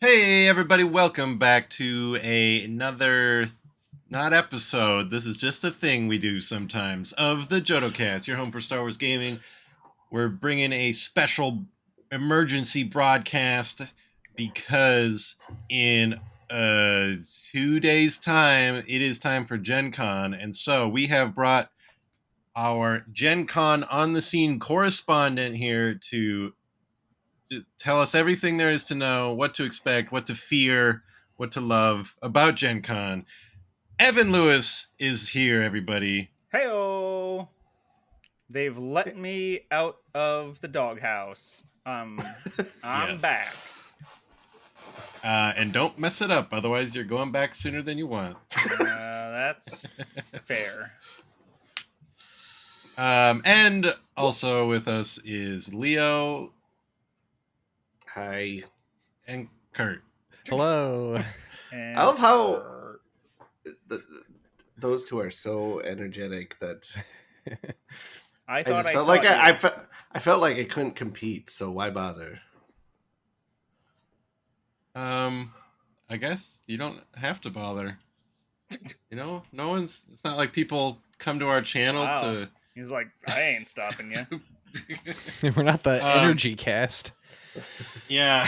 Hey everybody, welcome back to another not episode. This is just a thing we do sometimes of the Jodo Cast, your home for Star Wars gaming. We're bringing a special emergency broadcast because in 2 days time it is time for Gen Con, and so we have brought our Gen Con on the scene correspondent here to tell us everything there is to know, what to expect, what to fear, what to love about Gen Con. Evan Lewis is here, everybody. Heyo! They've let me out of the doghouse. I'm Yes. back. And don't mess it up, otherwise you're going back sooner than you want. That's fair. And also with us is Leo Hi. and Kurt. Hello. And I love how those two are so energetic that I I thought just I felt taught like you. I felt like I couldn't compete, so why bother? I guess you don't have to bother. You know, no one's. It's not like people come to our channel Wow. He's like, I ain't stopping you. We're not the energy cast. Yeah.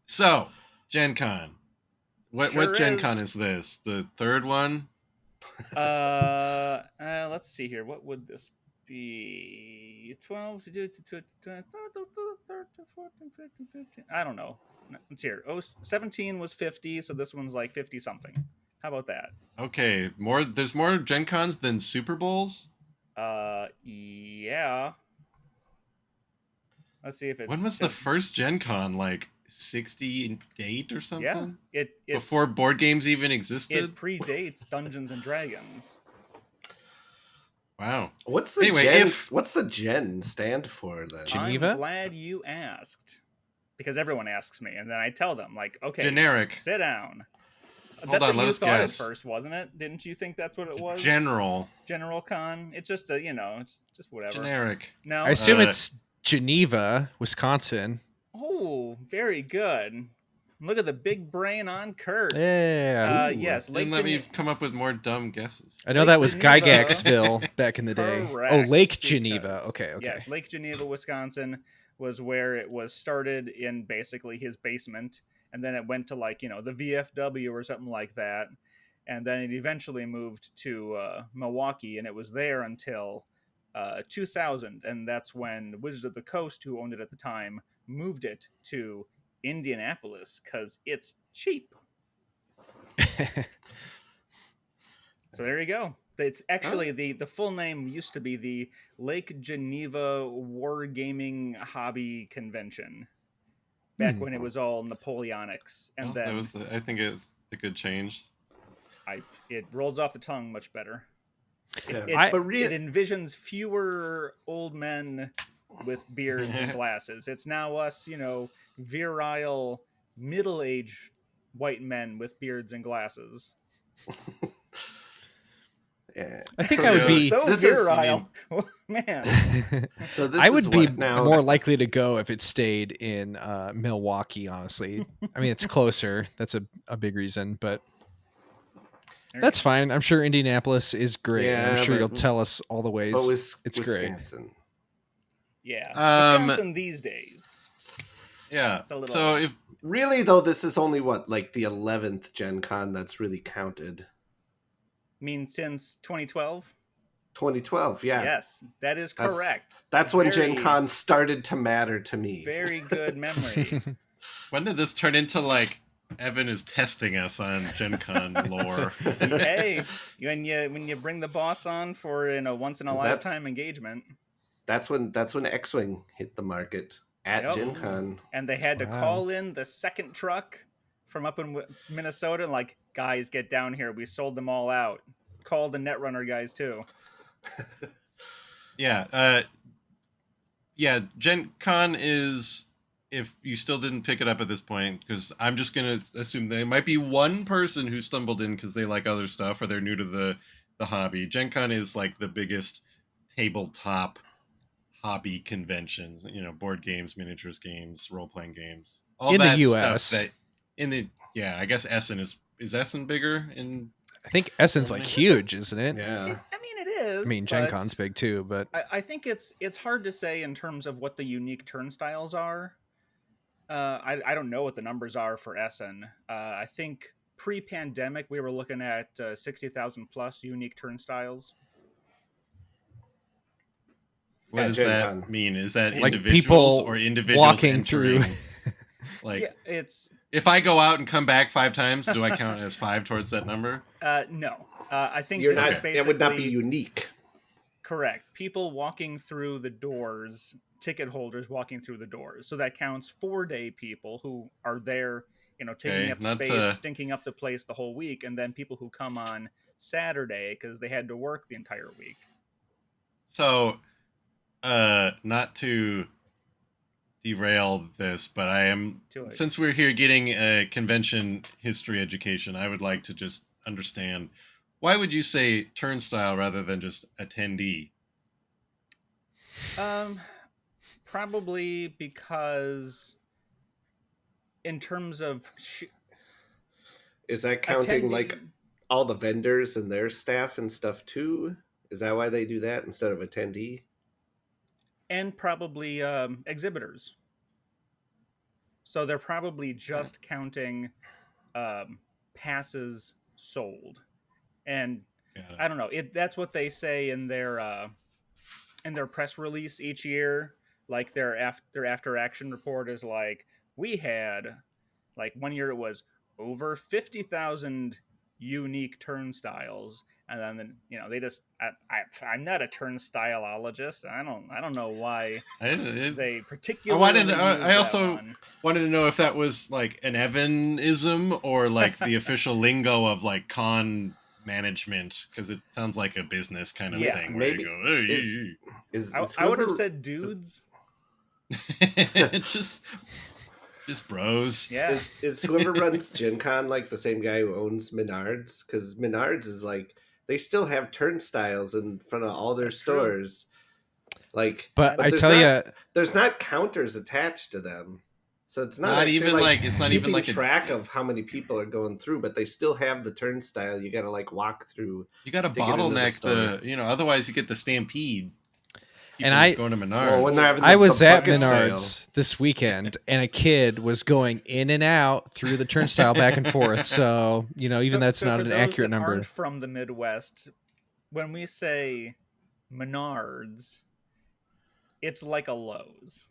So, Gen Con. What Gen is. Con is this? The third one? Let's see here. What would this be? 12 to 13, 14, 15, 15. I don't know. Let's hear. 17 was 50, so this one's like 50 something. How about that? Okay, there's more Gen Cons than Super Bowls? Yeah. Let's see if it. When was the first Gen Con? Like 68 or something? Yeah. It Before board games even existed? It predates Dungeons and Dragons. Wow. What's the What's the Gen stand for then? Geneva? I'm glad you asked, because everyone asks me, and then I tell them like, okay, generic. Sit down. Hold that's on, what you thought guess. at first, wasn't it? Didn't you think that's what it was? General Con. It's just it's just whatever. Generic. No, I assume it's Geneva, Wisconsin. Oh, very good. Look at the big brain on Kurt. Yeah. Yes. Let me come up with more dumb guesses. I know that was Gygaxville back in the day. Correct, oh, Lake Geneva. Okay. Yes, Lake Geneva, Wisconsin was where it was started, in basically his basement, and then it went to the VFW or something like that, and then it eventually moved to Milwaukee, and it was there until 2000, and that's when Wizards of the Coast, who owned it at the time, moved it to Indianapolis because it's cheap. So there you go. It's actually the full name used to be the Lake Geneva Wargaming Hobby Convention, back when it was all Napoleonics, and then I think it's a good change. It rolls off the tongue much better. It envisions fewer old men with beards and glasses. It's now us, virile, middle-aged white men with beards and glasses. Yeah. I think I would be so virile, man. So this I would be now more likely to go if it stayed in Milwaukee. Honestly, I mean it's closer. That's a big reason, but that's fine. I'm sure Indianapolis is great. Yeah, I'm sure you'll tell us all the ways. It's Wisconsin. Great. Yeah, Wisconsin these days. Yeah. It's a little... So if really though, this is only like the 11th Gen Con that's really counted. Since 2012? 2012, yeah. Yes, that is correct. That's when Gen Con started to matter to me. Very good memory. When did this turn into Evan is testing us on Gen Con lore? Hey, when you bring the boss on for once in a lifetime engagement. That's when X-Wing hit the market at Gen Con. And they had to call in the second truck from up in Minnesota and guys, get down here. We sold them all out. Called the Netrunner guys too. Yeah. Gen Con is, if you still didn't pick it up at this point, because I'm just going to assume there might be one person who stumbled in because they like other stuff or they're new to the hobby. Gen Con is the biggest tabletop hobby conventions, board games, miniatures games, role-playing games, all In the that US. stuff that I guess Essen is Essen bigger in I think Essen's Germany? like huge, isn't it? Yeah. I mean, it is. I mean, but GenCon's big too, but I think it's hard to say in terms of what the unique turnstiles are. I don't know what the numbers are for Essen. I think pre-pandemic we were looking at 60,000 plus unique turnstiles. What does Gen that Con. mean? Is that like individuals people or individuals walking through. entering? Like, Yeah, it's if I go out and come back 5 times, do I count as 5 towards that number? no. I think You're this not. is basically That would not be unique. correct. People walking through the doors, ticket holders walking through the doors. So that counts 4-day people who are there, taking Okay, up not space, stinking up the place the whole week, and then people who come on Saturday because they had to work the entire week. So, not to derail this, but since we're here getting a convention history education, I would like to just understand, why would you say turnstile rather than just attendee? Probably because in terms of Is that counting attendee- like all the vendors and their staff and stuff too? Is that why they do that instead of attendee? and probably exhibitors. So they're probably just counting passes sold, and I don't know. That's what they say in their press release each year. Like their after action report is like, we had, like, one year it was over 50,000 unique turnstiles, and then they just I'm not a turnstileologist. I don't know why they particularly. I also wanted to know if that was like an Evanism or like the official lingo of like con management, because it sounds like a business kind of thing where maybe. you go, Is I would have whoever- said dudes. just bros. Yeah. Is whoever runs Gen Con like the same guy who owns Menards? Because Menards is like, they still have turnstiles in front of all their That's true. stores. Like, but I there's tell not- you, there's not counters attached to them, so it's not actually even like it's not even keeping like track of how many people are going through. But they still have the turnstile. You got to like walk through. you got to get into the bottleneck store. otherwise you get the stampede. And People going to Menards. Well, when they're having I the was at bucket Menards sale. this weekend, and a kid was going in and out through the turnstile back and forth. So even that's not for an those accurate that number. aren't from the Midwest, when we say Menards, it's like a Lowe's.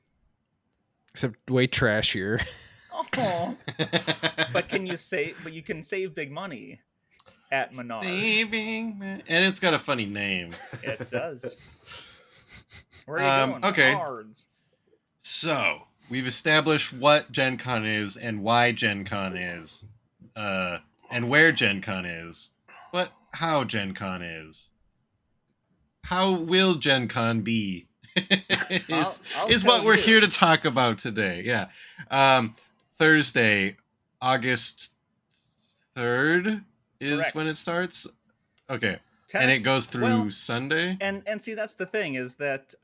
Except way trashier. Oh, but you can save big money at Menards. And it's got a funny name. It does. Where are you going? Okay. Menards. So we've established what Gen Con is and why Gen Con is, and where Gen Con is, but how Gen Con is. How will Gen Con be? I'll is tell what we're you. here to talk about today. Yeah. Thursday, August 3rd is Correct. when it starts. Okay. Ten- And it goes through well, Sunday? And see, that's the thing, is that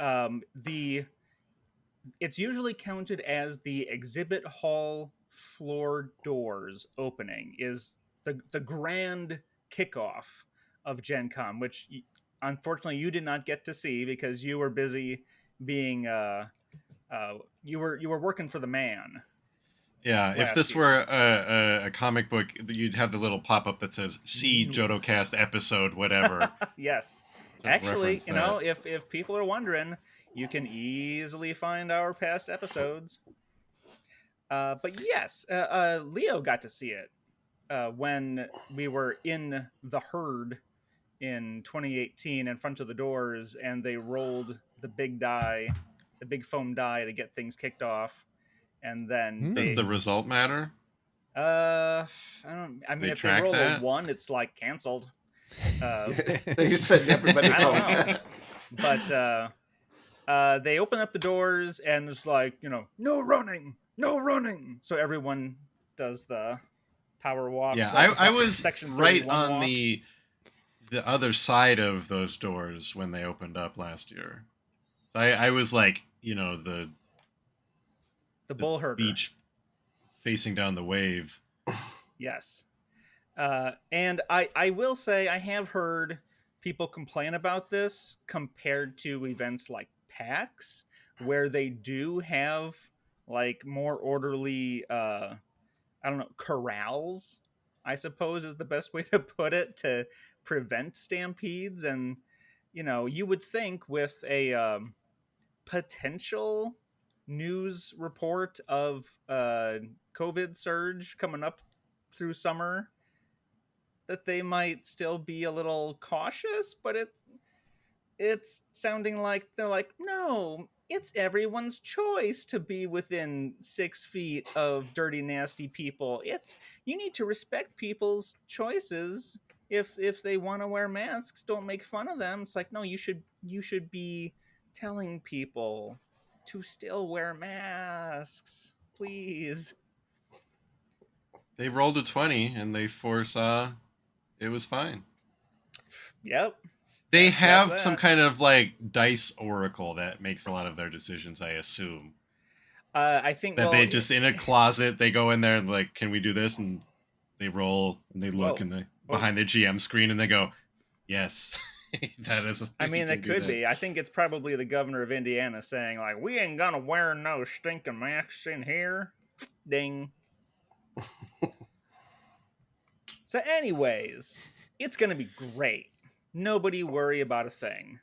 it's usually counted as the exhibit hall floor doors opening is the grand kickoff of Gen Con, which unfortunately you did not get to see because you were busy being you were working for the man. Yeah, if last this year. were a comic book, you'd have the little pop-up that says "See JodoCast episode whatever." Yes. To Actually, reference that. if people are wondering, you can easily find our past episodes. But yes, Leo got to see it when we were in the herd in 2018 in front of the doors, and they rolled the big foam die to get things kicked off, and then Does the result matter? I mean, They if they track roll that? a 1, it's like canceled. They just said everybody I don't home. know. But they open up the doors and it's like, no running. So everyone does the power walk. Yeah, like I was Section right 31 on walk. the other side of those doors when they opened up last year. So I was like, the bull herder. beach facing down the wave. Yes. And I will say I have heard people complain about this compared to events like PAX, where they do have like more orderly I don't know, corrals, I suppose is the best way to put it, to prevent stampedes. And you would think with a potential news report of COVID surge coming up through summer that they might still be a little cautious, but it's sounding like they're like, no, it's everyone's choice to be within 6 feet of dirty, nasty people. You need to respect people's choices. If they want to wear masks, don't make fun of them. It's like, no, you should be telling people to still wear masks, please. They rolled a 20 and they foresaw it was fine. Yep. They have some kind of like dice oracle that makes a lot of their decisions, I assume. I think that they just in a closet, they go in there and like, can we do this? And they roll and they look behind the GM screen and they go, yes, that is. I mean, that could be. I think it's probably the governor of Indiana saying like, we ain't gonna wear no stinking masks in here. Ding. So anyways, it's gonna be great. Nobody worry about a thing.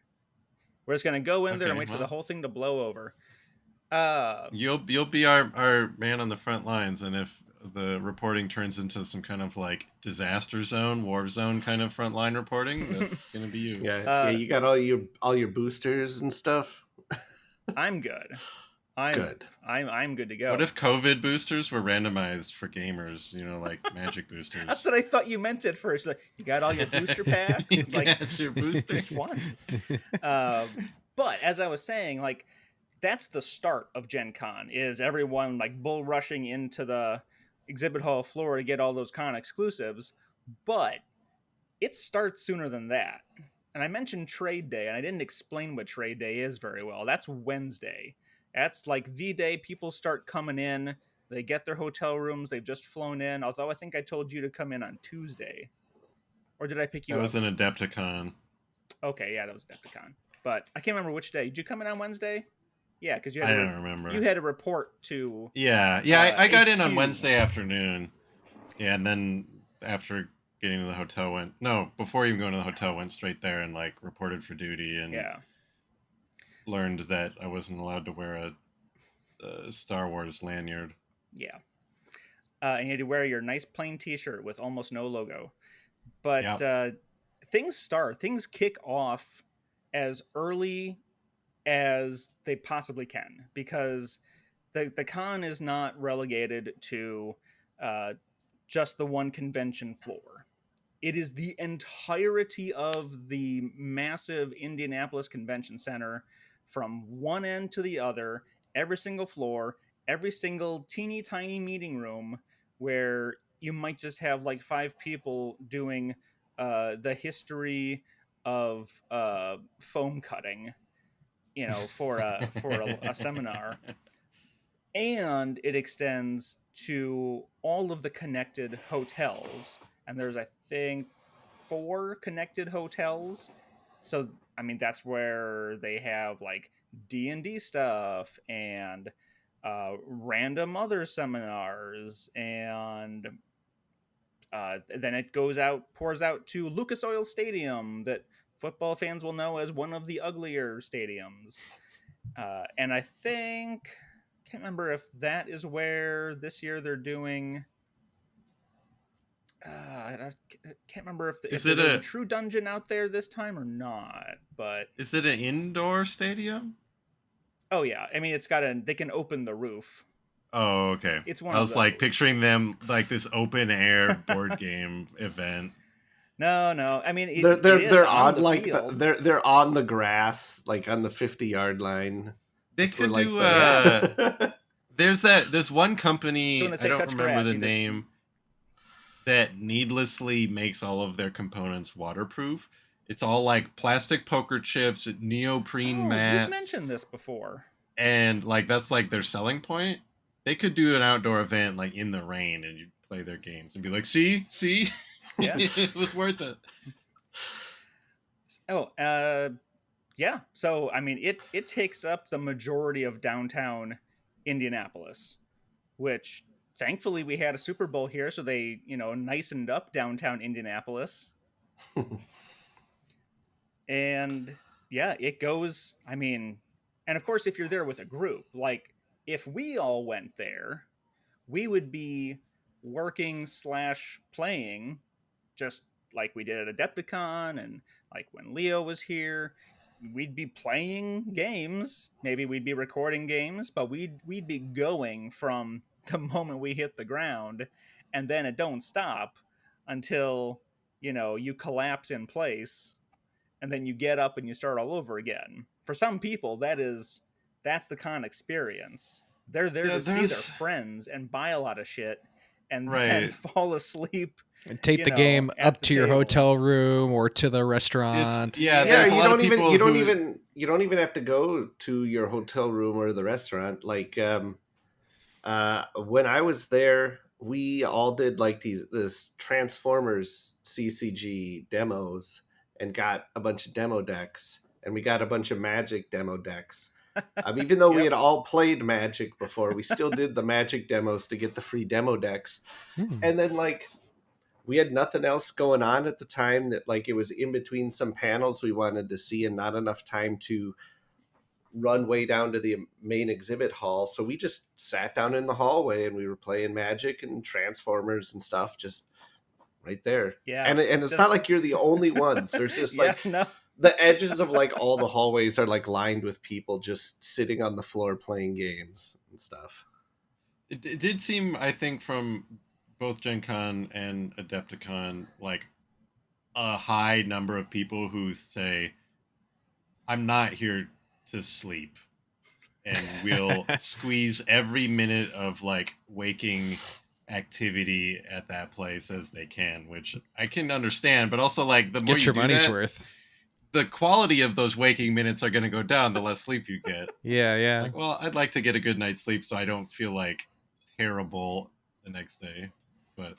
We're just gonna go in there and wait for the whole thing to blow over. You'll be our man on the front lines, and if the reporting turns into some kind of like disaster zone, war zone kind of frontline reporting, that's gonna be you. Yeah, you got all your boosters and stuff. I'm good. I'm good to go. What if COVID boosters were randomized for gamers? Like magic boosters. That's what I thought you meant at first. Like, you got all your booster packs. It's like, your boosters. Which ones? But as I was saying, like, that's the start of Gen Con, is everyone like bull rushing into the exhibit hall floor to get all those con exclusives. But it starts sooner than that. And I mentioned Trade Day, and I didn't explain what Trade Day is very well. That's Wednesday. That's like the day people start coming in. They get their hotel rooms. They've just flown in. Although I think I told you to come in on Tuesday. Or did I pick you up? That was an Adepticon. Okay, yeah, that was Adepticon. But I can't remember which day. Did you come in on Wednesday? Yeah, because I don't remember. You had a report to... Yeah, I got in on Wednesday afternoon. Yeah, and then after getting to the hotel before even going to the hotel, went straight there and like reported for duty and learned that I wasn't allowed to wear a Star Wars lanyard. Yeah. And you had to wear your nice plain t-shirt with almost no logo. But things kick off as early as they possibly can, because the con is not relegated to just the one convention floor. It is the entirety of the massive Indianapolis Convention Center, from one end to the other, every single floor, every single teeny tiny meeting room where you might just have like 5 people doing the history of foam cutting, for a seminar. And it extends to all of the connected hotels. And there's, I think, 4 connected hotels. So, I mean, that's where they have like D&D stuff and random other seminars. And then it pours out to Lucas Oil Stadium, that football fans will know as one of the uglier stadiums. And I can't remember if that is where this year they're doing... I can't remember if they're doing a true dungeon out there this time or not, but... Is it an indoor stadium? Oh, yeah. I mean, they can open the roof. Oh, okay. It's one I of was those. Like picturing them like this open air board game event. No. I mean, they're on the like field. they're on the grass, like on the 50-yard line. They could do. There's one company, I don't remember the name, that needlessly makes all of their components waterproof. It's all like plastic poker chips, neoprene mats. You've mentioned this before. And like that's like their selling point. They could do an outdoor event like in the rain and you'd play their games and be like, see? Yeah. It was worth it. Yeah. So I mean it takes up the majority of downtown Indianapolis, which thankfully we had a Super Bowl here, so they, nicened up downtown Indianapolis. And yeah, it goes, I mean, and of course if you're there with a group, like if we all went there, we would be working / playing just like we did at Adepticon, and like when Leo was here, we'd be playing games. Maybe we'd be recording games, but we'd be going from the moment we hit the ground, and then it don't stop until you collapse in place, and then you get up and you start all over again. For some people, that's the con experience. They're there to see their friends and buy a lot of shit, and then fall asleep and take the game up to your hotel room or to the restaurant. You don't even have to go to your hotel room or the restaurant. Like when I was there, we all did like this Transformers CCG demos and got a bunch of demo decks, and we got a bunch of Magic demo decks. Even though we had all played Magic before, we still did the Magic demos to get the free demo decks. And then like we had nothing else going on at the time, that like it was in between some panels we wanted to see and not enough time to run way down to the main exhibit hall. So we just sat down in the hallway and we were playing Magic and Transformers and stuff just right there. Yeah. And it's not like you're the only ones. There's just the edges of like all the hallways are like lined with people just sitting on the floor playing games and stuff. It did seem, I think, from both Gen Con and Adepticon, like a high number of people who say, I'm not here to sleep, and we'll squeeze every minute of like waking activity at that place as they can, which I can understand, but also like the more get your money's worth, the quality of those waking minutes are going to go down the less sleep you get. Yeah. Like, well, I'd like to get a good night's sleep so I don't feel like terrible the next day. But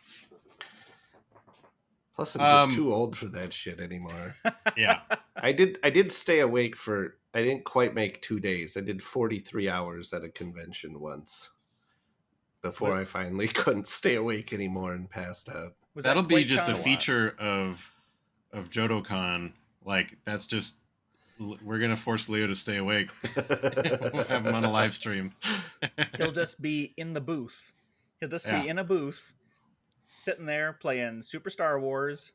plus I'm just too old for that shit anymore. Yeah. I did stay awake for, I didn't quite make 2 days. I did 43 hours at a convention once before I finally couldn't stay awake anymore and passed out. That'll be just a feature of JodoCon. Like, that's just, we're going to force Leo to stay awake. We'll have him on a live stream. He'll just be in the booth. He'll just be in a booth, sitting there playing Super Star Wars.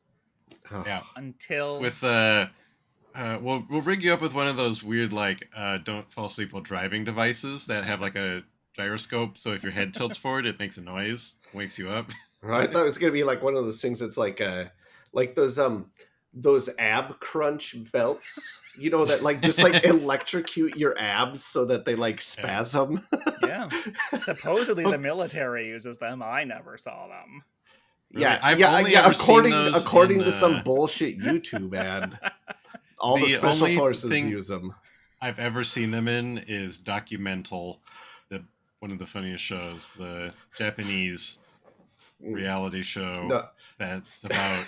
Yeah. Until with we'll rig you up with one of those weird like don't fall asleep while driving devices that have like a gyroscope, so if your head tilts forward it makes a noise, wakes you up. I thought it was gonna be like one of those things that's like those ab crunch belts, that like just like electrocute your abs so that they like spasm. Yeah. Supposedly the military uses them. I never saw them. Really? According to some bullshit YouTube ad, all the special forces use them. I've ever seen them in is Documental, one of the funniest shows, the Japanese reality show that's about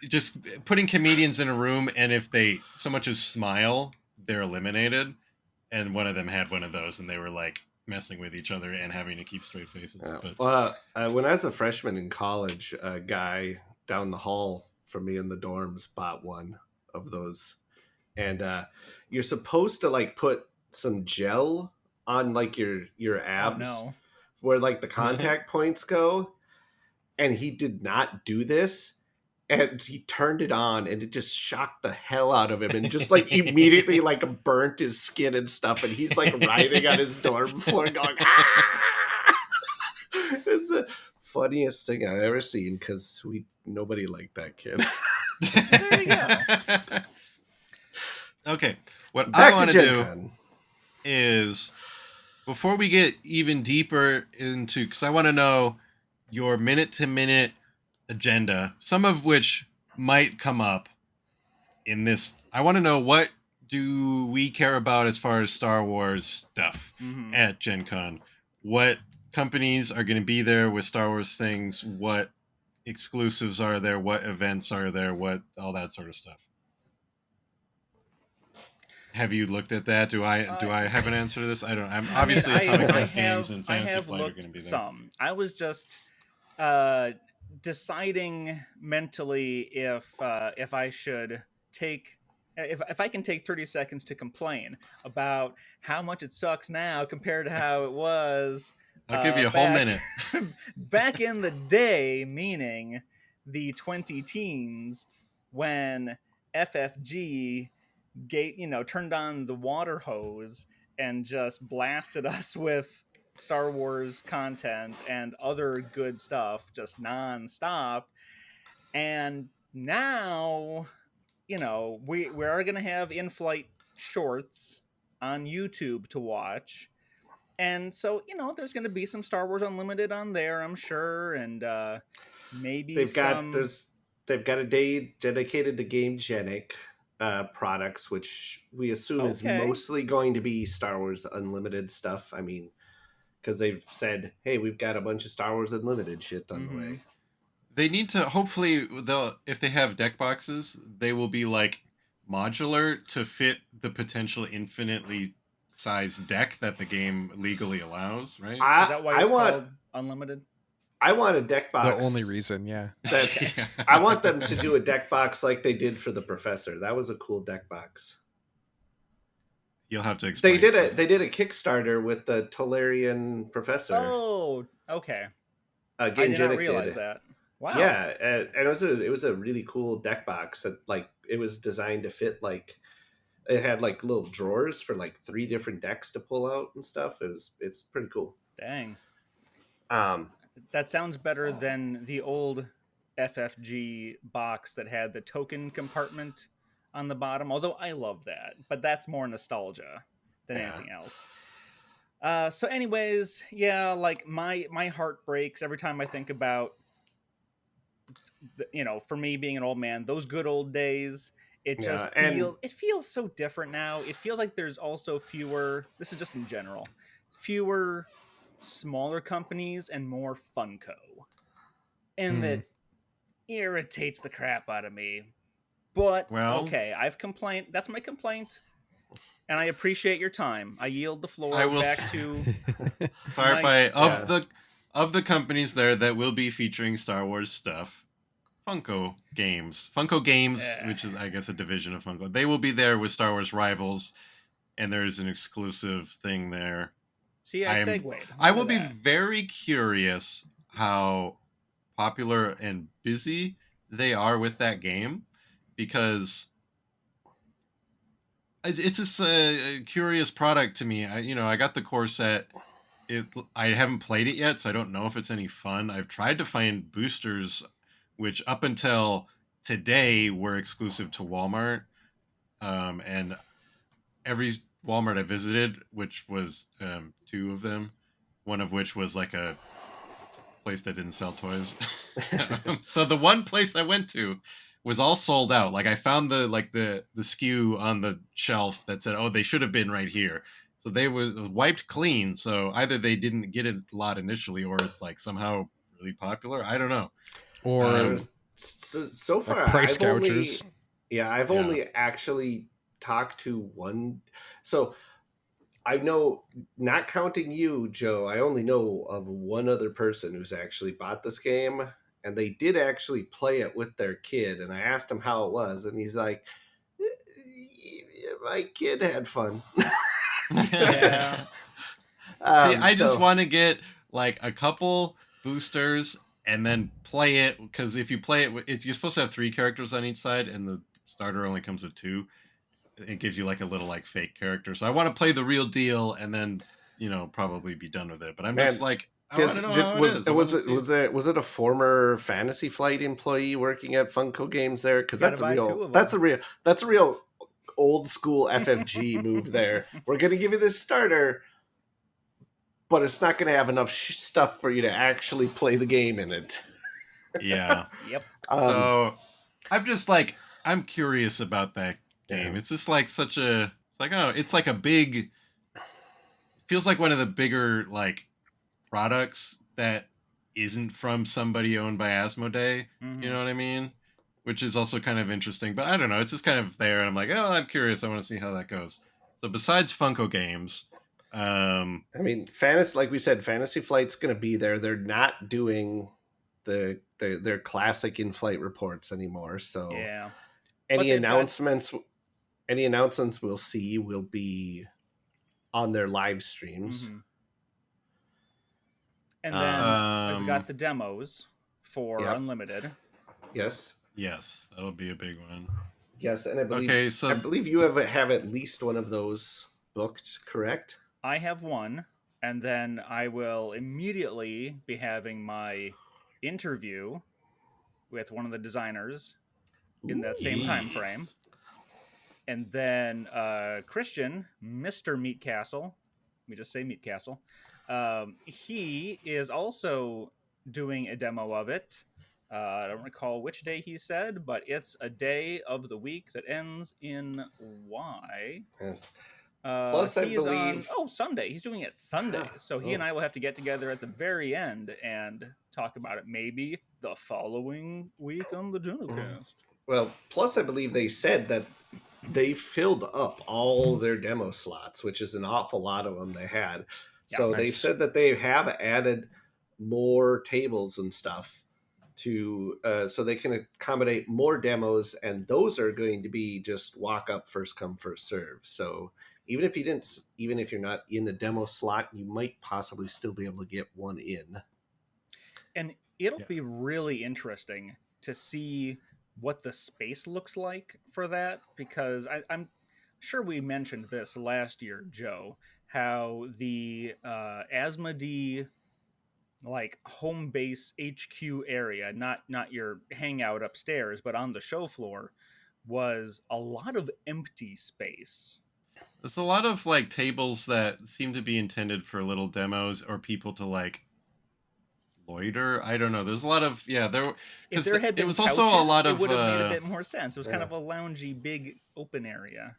just putting comedians in a room, and if they so much as smile, they're eliminated. And one of them had one of those, and they were like messing with each other and having to keep straight faces. When I was a freshman in college, a guy down the hall from me in the dorms bought one of those, and you're supposed to like put some gel on like your abs where like the contact points go, and he did not do this. And he turned it on, and it just shocked the hell out of him, and just like immediately like burnt his skin and stuff. And he's like writhing on his dorm floor, going ah! It's the funniest thing I've ever seen, because nobody liked that kid. There you go. Okay, what Back I want to do GenCon is, before we get even deeper into, because I want to know your minute-to-minute agenda, some of which might come up in this. I want to know, what do we care about as far as Star Wars stuff at Gen Con? What companies are going to be there with Star Wars things? What exclusives are there? What events are there? What, all that sort of stuff. Have you looked at that? Do I have an answer to this? I don't. I'm obviously Atomic Mass Games and Fantasy Flight are going to be there. Some. I was just deciding mentally if I should take if I can take 30 seconds to complain about how much it sucks now compared to how it was. I'll give you a whole minute. Back in the day, meaning the 20 teens, when FFG turned on the water hose and just blasted us with Star Wars content and other good stuff just non-stop. And now, we are going to have in-flight shorts on YouTube to watch. And so, there's going to be some Star Wars Unlimited on there, I'm sure, and maybe they've got a day dedicated to GameGenic products, which we assume is mostly going to be Star Wars Unlimited stuff. I mean, because they've said, hey, we've got a bunch of Star Wars Unlimited shit on the way. They need to, hopefully, if they have deck boxes, they will be like modular to fit the potential infinitely sized deck that the game legally allows, right? Is that why it's called Unlimited? I want a deck box. The only reason, yeah. I want them to do a deck box like they did for the Professor. That was a cool deck box. You'll have to explain. They did a Kickstarter with the Tolarian Professor. Oh, okay. I did not realize that. Wow. Yeah, and it was a really cool deck box that it was designed to fit it had little drawers for 3 different decks to pull out and stuff. It's pretty cool. Dang. That sounds better than the old FFG box that had the token compartment on the bottom, although I love that, but that's more nostalgia than anything else. So anyways, yeah, my heart breaks every time I think about, for me being an old man, those good old days. It just feels so different now. It feels like there's also fewer, this is just in general, fewer smaller companies and more Funko. And that irritates the crap out of me. But, okay, I've complained. That's my complaint. And I appreciate your time. I yield the floor back to... clarify, of the companies there that will be featuring Star Wars stuff, Funko Games, which is, I guess, a division of Funko. They will be there with Star Wars Rivals, and there's an exclusive thing there. See, I segued. I will be very curious how popular and busy they are with that game, because it's just a curious product to me. I got the core set. I haven't played it yet, so I don't know if it's any fun. I've tried to find boosters, which up until today were exclusive to Walmart. And every Walmart I visited, which was 2 of them, one of which was a place that didn't sell toys. So the one place I went to was all sold out. I found the SKU on the shelf that said, oh, they should have been right here. So they was wiped clean. So either they didn't get it a lot initially, or it's somehow really popular. I don't know. Or so far, price gougers. I've only actually talked to one. So I know, not counting you, Joe, I only know of one other person who's actually bought this game, and they did actually play it with their kid. And I asked him how it was, and he's like, my kid had fun. Yeah. I just want to get a couple boosters and then play it, because if you play it, you're supposed to have 3 characters on each side, and the starter only comes with 2. It gives you a little fake character. So I want to play the real deal and then probably be done with it. But I'm just I want to know how it is. Was it a former Fantasy Flight employee working at Funko Games there? Because that's a real old school FFG move there. We're gonna give you this starter, but it's not gonna have enough stuff for you to actually play the game in it. Yeah. Yep. So I'm just I'm curious about that game. Yeah. It's just like such a. It's like, oh, it's like a big. Feels like one of the bigger like products that isn't from somebody owned by Asmodee. Mm-hmm. You know what I mean? Which is also kind of interesting. But I don't know. It's just kind of there, and I'm like, oh, I'm curious. I want to see how that goes. So besides Funko Games, I mean, fantasy, like we said, Fantasy Flight's going to be there. They're not doing their classic in-flight reports anymore. So Yeah. any announcements, any announcements we'll see will be on their live streams. Mm-hmm. And then we've got the demos for Unlimited. Yes. Yes, that'll be a big one. Yes, and I believe you have at least one of those booked, correct? I have one, and then I will immediately be having my interview with one of the designers in that same time frame. And then Christian, Mr. Meat Castle, let me just say Meat Castle, he is also doing a demo of it. I don't recall which day he said, but it's a day of the week that ends in Y. Yes. Plus, I believe Sunday. He's doing it Sunday, so he and I will have to get together at the very end and talk about it. Maybe the following week on the JodoCast. Well, plus, I believe they said that they filled up all their demo slots, which is an awful lot of them they had. So they said that they have added more tables and stuff to so they can accommodate more demos, and those are going to be just walk up, first come, first serve. So even if you're not in a demo slot, you might possibly still be able to get one in. And it'll be really interesting to see what the space looks like for that, because I'm sure we mentioned this last year, Joe, how the Asmodee like home base HQ area, not your hangout upstairs, but on the show floor, was a lot of empty space. There's a lot of like tables that seem to be intended for little demos or people to like loiter. I don't know. There's a lot of there. If there had been was couches, also a lot of it would have made a bit more sense. It was kind of a loungy, big open area.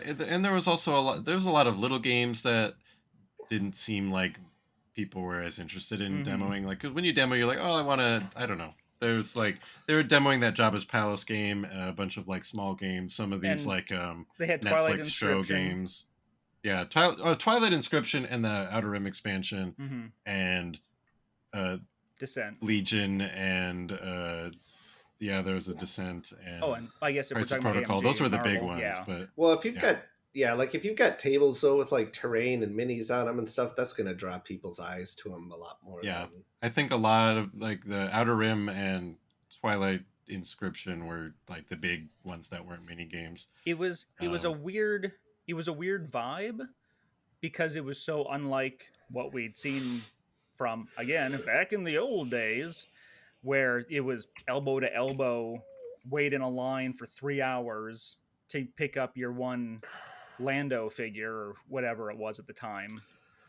And there was also a lot. There was a lot of little games that didn't seem like people were as interested in demoing. Like, 'cause when you demo, you're like, oh, I want to. I don't know. There's like they were demoing that Jabba's Palace game, a bunch of like small games. Some of these like they had Netflix show games. Yeah, Twilight Inscription and the Outer Rim expansion and Descent, Legion, and there was a Descent and and I guess if Crisis we're talking Protocol. AMG, Those were the Marvel, big ones. But well, if you've got like if you've got tables though with like terrain and minis on them and stuff, that's going to draw people's eyes to them a lot more. Yeah, I think a lot of like the Outer Rim and Twilight Inscription were like the big ones that weren't mini games. It was a weird vibe because it was so unlike what we'd seen from, again, back in the old days, where it was elbow to elbow, wait in a line for 3 hours to pick up your one Lando figure or whatever it was at the time.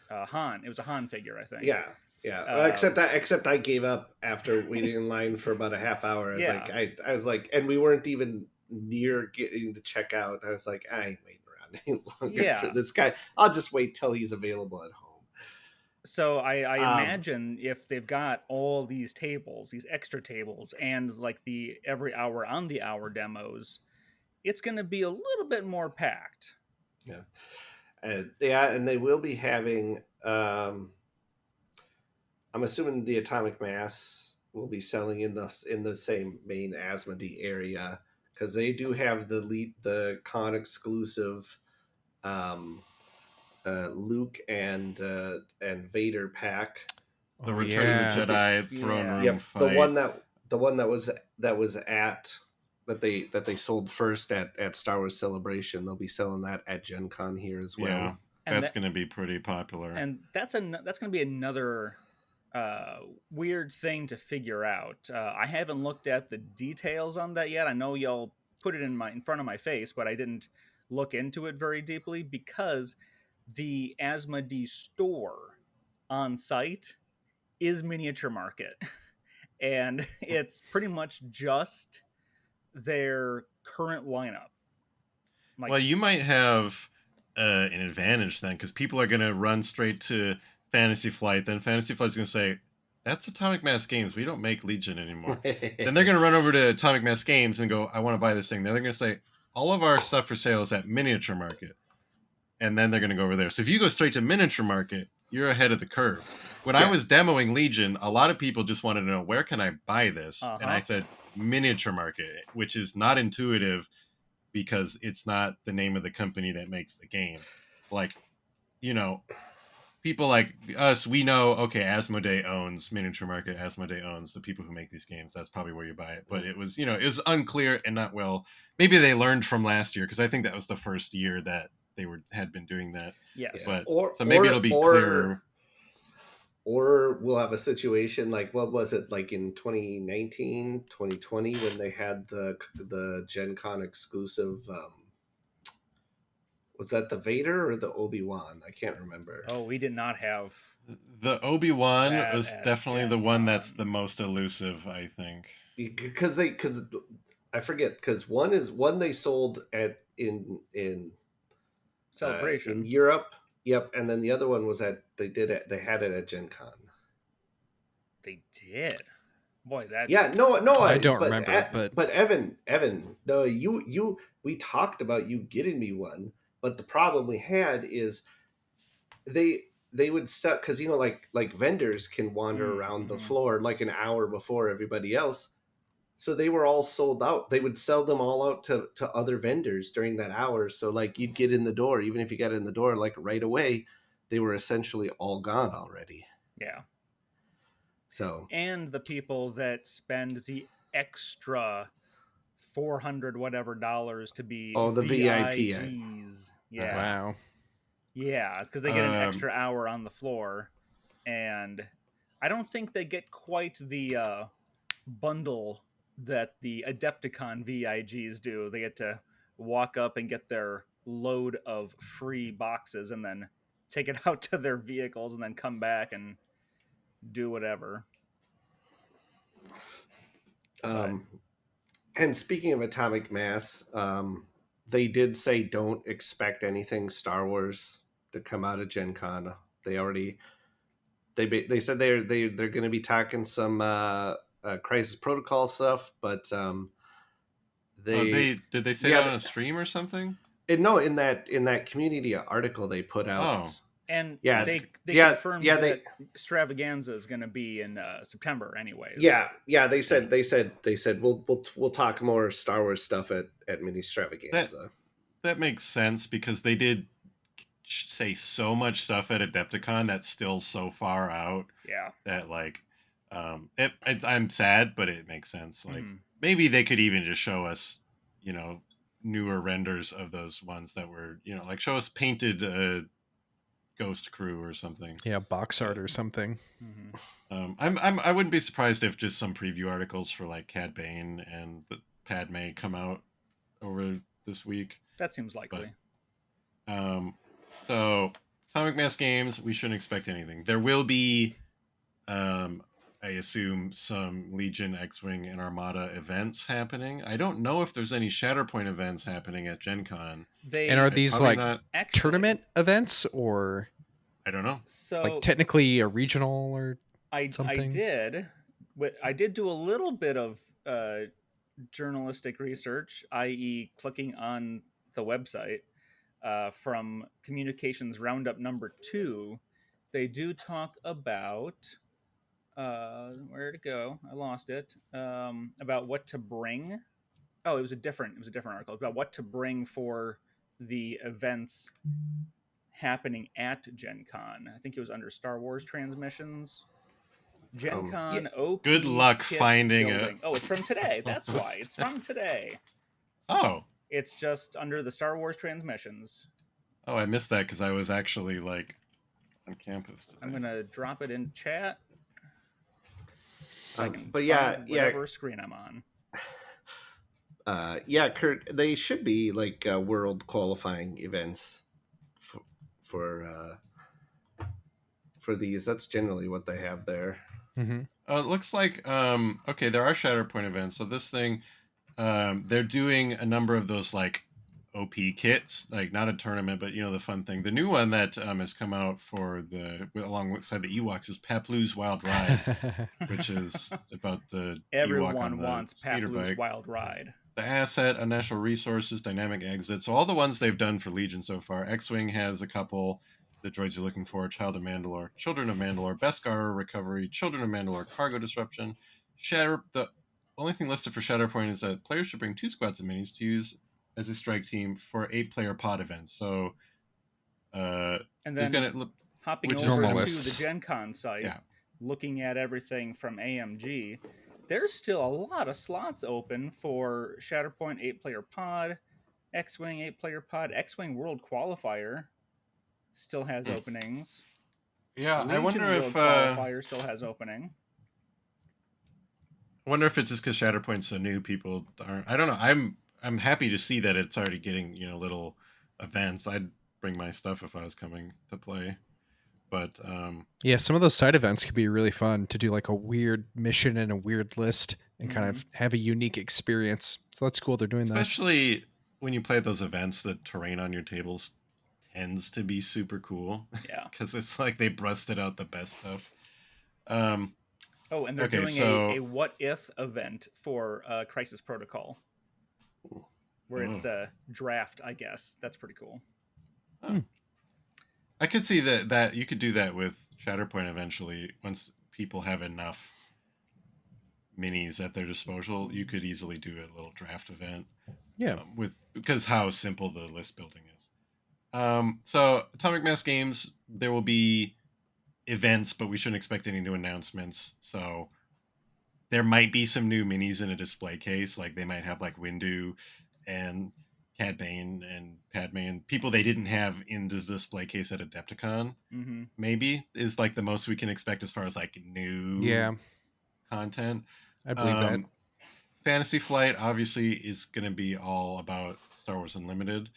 Han. It was a Han figure, I think. Yeah. Well, except I gave up after waiting in line for about a half hour. I was like, and we weren't even near getting to check out. I was like, I ain't waiting around any longer for this guy. I'll just wait till he's available at home. So I imagine if they've got all these tables, these extra tables, and like the every hour on the hour demos, it's going to be a little bit more packed. Yeah. And they will be having, I'm assuming the Atomic Mass will be selling in the same main Asmodee area, because they do have the con exclusive Luke and Vader pack. The Return of the Jedi throne room fight. The one that was at that they sold first at Star Wars Celebration. They'll be selling that at GenCon here as well. Yeah, that's going to be pretty popular. And that's going to be another weird thing to figure out. I haven't looked at the details on that yet. I know y'all put it in front of my face, but I didn't look into it very deeply because the Asmodee store on site is Miniature Market. And it's pretty much just their current lineup. Like, well, you might have an advantage then, because people are going to run straight to Fantasy Flight. Then Fantasy Flight's going to say, that's Atomic Mass Games. We don't make Legion anymore. Then they're going to run over to Atomic Mass Games and go, I want to buy this thing. Then they're going to say, all of our stuff for sale is at Miniature Market. And then they're going to go over there. So if you go straight to Miniature Market, you're ahead of the curve. When I was demoing Legion, a lot of people just wanted to know, where can I buy this? And I said, Miniature Market, which is not intuitive because it's not the name of the company that makes the game. Like, you know, people like us, we know, okay, Asmodee owns Miniature Market, Asmodee owns the people who make these games. That's probably where you buy it. But it was, it was unclear and not well. Maybe they learned from last year, because I think that was the first year that they had been doing that. Yes. But so maybe it'll be clearer. Or we'll have a situation like, what was it, like in 2019, 2020, when they had the GenCon exclusive, was that the Vader or the ObiWan? I can't remember. Oh, we did not have... The ObiWan was definitely GenCon. The one that's the most elusive, I think. Because I forget, because one they sold in Celebration in Europe. Yep, and then the other one was they had it at Gen Con. They did. Boy, that... Yeah, no, I don't remember. But Evan, no, we talked about you getting me one, but the problem we had is they would sell, because like vendors can wander around the floor like an hour before everybody else. So they were all sold out. They would sell them all out to other vendors during that hour. So like you'd get in the door, even if you got in the door like right away, they were essentially all gone already. Yeah. So, and the people that spend the extra $400 whatever to be the VIPs. Yeah. Wow. Yeah, because they get an extra hour on the floor, and I don't think they get quite the bundle that the Adepticon VIGs do. They get to walk up and get their load of free boxes and then take it out to their vehicles and then come back and do whatever. And speaking of Atomic Mass, they did say don't expect anything Star Wars to come out of Gen Con. They already they said they're going to be talking some Crisis Protocol stuff, but did they say that on a stream or something? No, in that community article they put out. Oh. And they confirmed that Extravaganza is going to be in September, anyways. Yeah. They said we'll talk more Star Wars stuff at Mini Extravaganza. That makes sense, because they did say so much stuff at Adepticon that's still so far out. Yeah. That like, I'm sad, but it makes sense. Like maybe they could even just show us, newer renders of those ones that were, like show us painted. Ghost Crew or something. Yeah, box art or something. I wouldn't be surprised if just some preview articles for like Cad Bane and the Padme come out over this week. That seems likely. But, so Atomic Mass Games, we shouldn't expect anything. There will be, I assume, some Legion, X-Wing, and Armada events happening. I don't know if there's any Shatterpoint events happening at Gen Con. And are these like tournament events, or I don't know. So like technically a regional or something? I did do a little bit of journalistic research, i.e. clicking on the website from Communications Roundup number 2. They do talk about where to go? I lost it. About what to bring. Oh, it was a different article about what to bring for the events happening at Gen Con. I think it was under Star Wars transmissions. Gen Con OP. Good luck finding it. Oh, it's from today. That's why. It's from today. Oh. It's just under the Star Wars transmissions. Oh, I missed that because I was actually like on campus today. I'm going to drop it in chat. But whatever screen I'm on. Kurt, they should be like world qualifying events for these. That's generally what they have there. It looks like there are Shatterpoint events. So this thing, they're doing a number of those like OP kits, like not a tournament, but the fun thing. The new one that has come out for alongside the Ewoks is Paplu's Wild Ride, which is about the Ewok on Everyone the wants speeder Paplu's bike. Wild Ride. The asset, unnatural resources, dynamic exits, so all the ones they've done for Legion so far. X-Wing has a couple. The droids you're looking for: Child of Mandalore, Children of Mandalore, Beskar Recovery, Children of Mandalore, Cargo Disruption, The only thing listed for Shatterpoint is that players should bring 2 squads of minis to use as a strike team for 8-player pod events. So, and there's then gonna hopping which over is to the lists. GenCon site, Yeah. looking at everything from AMG, there's still a lot of slots open for Shatterpoint 8-player pod, X-Wing 8-player pod, X-Wing World Qualifier still has openings. Yeah, Legion I wonder World if Qualifier still has opening. I wonder if it's just because Shatterpoint's so new, people aren't. I don't know. I'm happy to see that it's already getting little events. I'd bring my stuff if I was coming to play, but yeah, some of those side events could be really fun to do, like a weird mission and a weird list, and kind of have a unique experience. So that's cool. They're doing especially when you play at those events, the terrain on your tables tends to be super cool. Yeah, because it's like they busted out the best stuff. Oh, and they're doing a what if event for Crisis Protocol, where it's a draft. I guess that's pretty cool. I could see that you could do that with Shatterpoint eventually. Once people have enough minis at their disposal, you could easily do a little draft event. Yeah, because how simple the list building is. So Atomic Mass Games, there will be events, but we shouldn't expect any new announcements. So there might be some new minis in a display case, like they might have like Windu and Cad Bane and Padme and people they didn't have in the display case at Adepticon. Maybe is like the most we can expect as far as like new content. I believe that. Fantasy Flight obviously is going to be all about Star Wars Unlimited.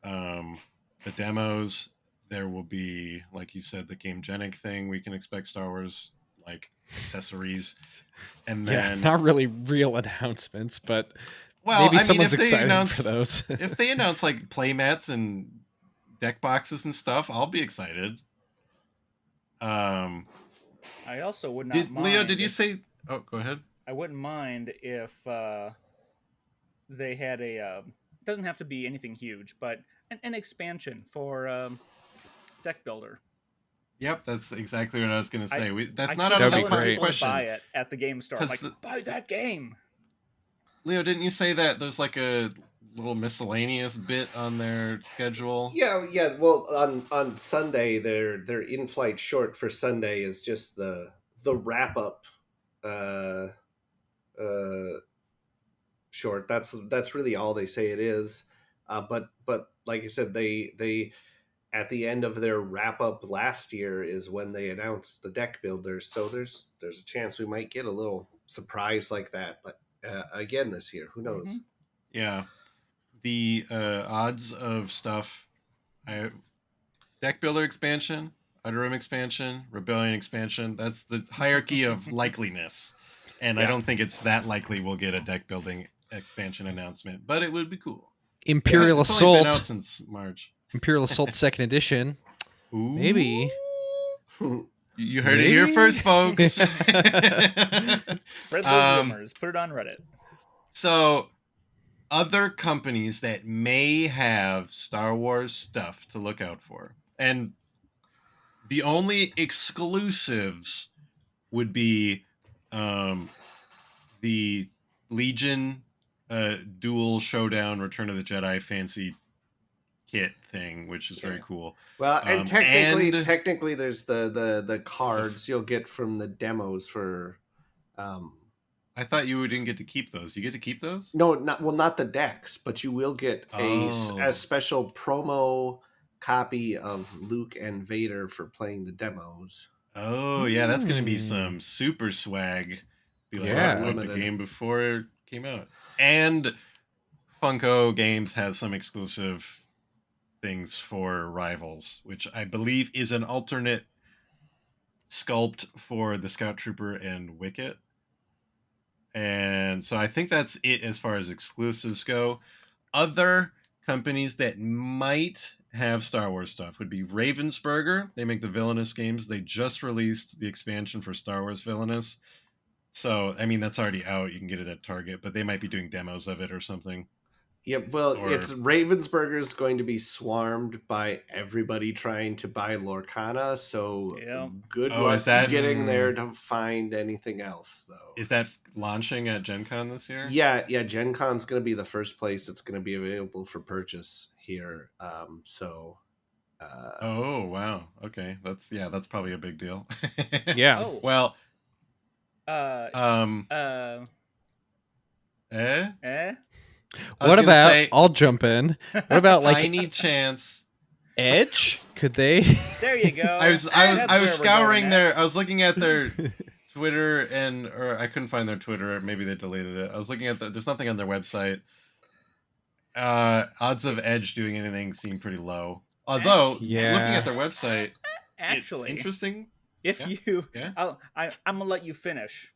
The demos, there will be, like you said, the Game Genic thing. We can expect Star Wars like accessories, and then not really real announcements, but well, maybe someone's excited for those. If they announce like playmats and deck boxes and stuff, I'll be excited. I also would not mind. Leo, did you say? Oh, go ahead. I wouldn't mind if they had a. Doesn't have to be anything huge, but an expansion for Deck Builder. Yep, that's exactly what I was going to say. That's I not out of the great question. Buy it at the game store. Like, buy that game. Leo, didn't you say that there's like a little miscellaneous bit on their schedule? Yeah. Well, on Sunday, their in-flight short for Sunday is just the wrap up short. That's really all they say it is. But like I said, they at the end of their wrap up last year is when they announced the deck builders. So there's a chance we might get a little surprise like that, but again this year, who knows? Yeah, the odds of stuff. Deck builder expansion, Outer Rim expansion, Rebellion expansion. That's the hierarchy of likeliness, and I don't think it's that likely we'll get a deck building expansion announcement, but it would be cool. Imperial it's Assault only been out since March. Imperial Assault 2nd Edition. Ooh. Maybe. You heard it here first, folks. Spread those rumors. Put it on Reddit. So, other companies that may have Star Wars stuff to look out for. And the only exclusives would be the Legion Dual Showdown Return of the Jedi fancy kit thing, which is very cool. Well, and technically there's the cards you'll get from the demos for I thought you didn't get to keep those. You get to keep those? No, not the decks, but you will get a special promo copy of Luke and Vader for playing the demos. Oh, yeah, that's going to be some super swag. Be like, I played the game before it came out. And Funko Games has some exclusive things for Rivals, which I believe is an alternate sculpt for the Scout Trooper and Wicket. And so I think that's it as far as exclusives go. Other companies that might have Star Wars stuff would be Ravensburger. They make the Villainous games. They just released the expansion for Star Wars Villainous. So, I mean, that's already out. You can get it at Target, but they might be doing demos of it or something. Yeah, well, it's Ravensburger is going to be swarmed by everybody trying to buy Lorcana, so good luck getting there to find anything else, though. Is that launching at GenCon this year? Yeah, GenCon's going to be the first place it's going to be available for purchase here. Oh, wow. Okay, that's probably a big deal. Yeah. Oh. Well. What about? I'll jump in. What about like tiny chance? Edge? Could they? There you go. I was scouring their. I was looking at their Twitter or I couldn't find their Twitter. Maybe they deleted it. I was looking at there's nothing on their website. Odds of Edge doing anything seem pretty low. Although looking at their website, actually, it's interesting. I'm gonna let you finish.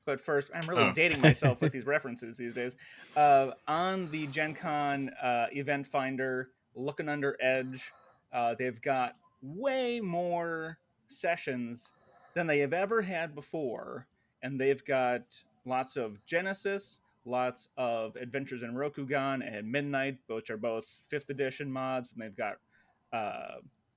But first, I'm really dating myself with these references these days. On the Gen Con event finder, looking under Edge, they've got way more sessions than they have ever had before. And they've got lots of Genesis, lots of Adventures in Rokugan and Midnight, which are both 5th edition mods. And they've got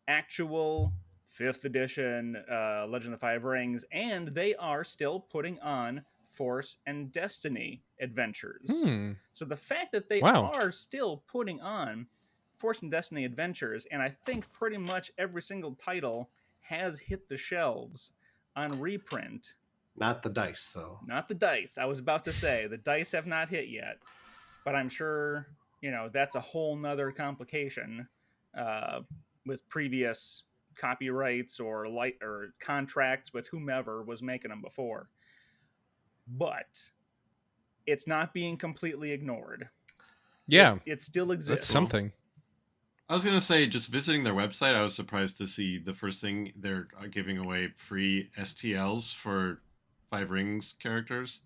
actual 5th edition Legend of the Five Rings, and they are still putting on Force and Destiny adventures. So the fact that they are still putting on Force and Destiny adventures, and I think pretty much every single title has hit the shelves on reprint. Not the dice, though. Not the dice. I was about to say, the dice have not hit yet, but I'm sure, that's a whole nother complication with previous copyrights or contracts with whomever was making them before. But it's not being completely ignored. Yeah. It still exists. That's something. I was going to say, just visiting their website, I was surprised to see the first thing they're giving away free STLs for Five Rings characters,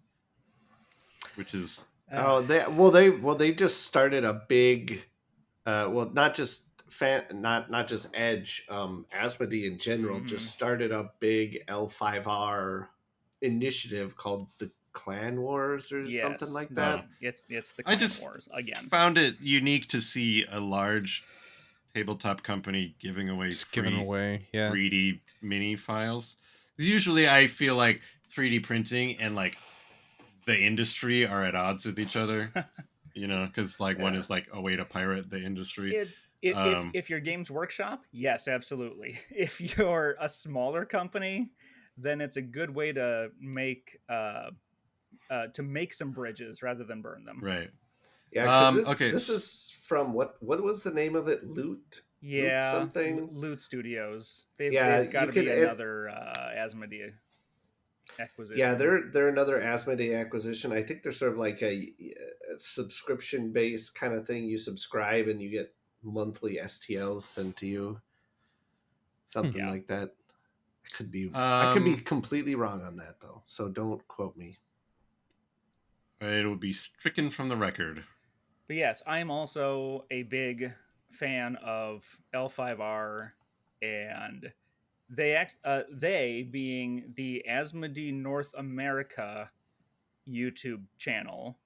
which is they just started a big not just not just Edge, Asmodee in general just started a big L5R initiative called the Clan Wars or something like that. It's the Clan Wars again. Found it unique to see a large tabletop company giving away 3D mini files. Usually I feel like 3D printing and like the industry are at odds with each other, because one is like a way to pirate the industry. If you're Games Workshop, yes, absolutely. If you're a smaller company, then it's a good way to make some bridges rather than burn them. Right. Yeah. This is from what was the name of it? Loot. Yeah. Loot something. Loot Studios. They've got to be another Asmodee acquisition. Yeah, they're another Asmodee acquisition. I think they're sort of like a subscription based kind of thing. You subscribe and you get monthly STLs sent to you. Something like that. I could be completely wrong on that though, so don't quote me. It will be stricken from the record. But yes, I am also a big fan of L5R, and they being the Asmodee North America YouTube channel,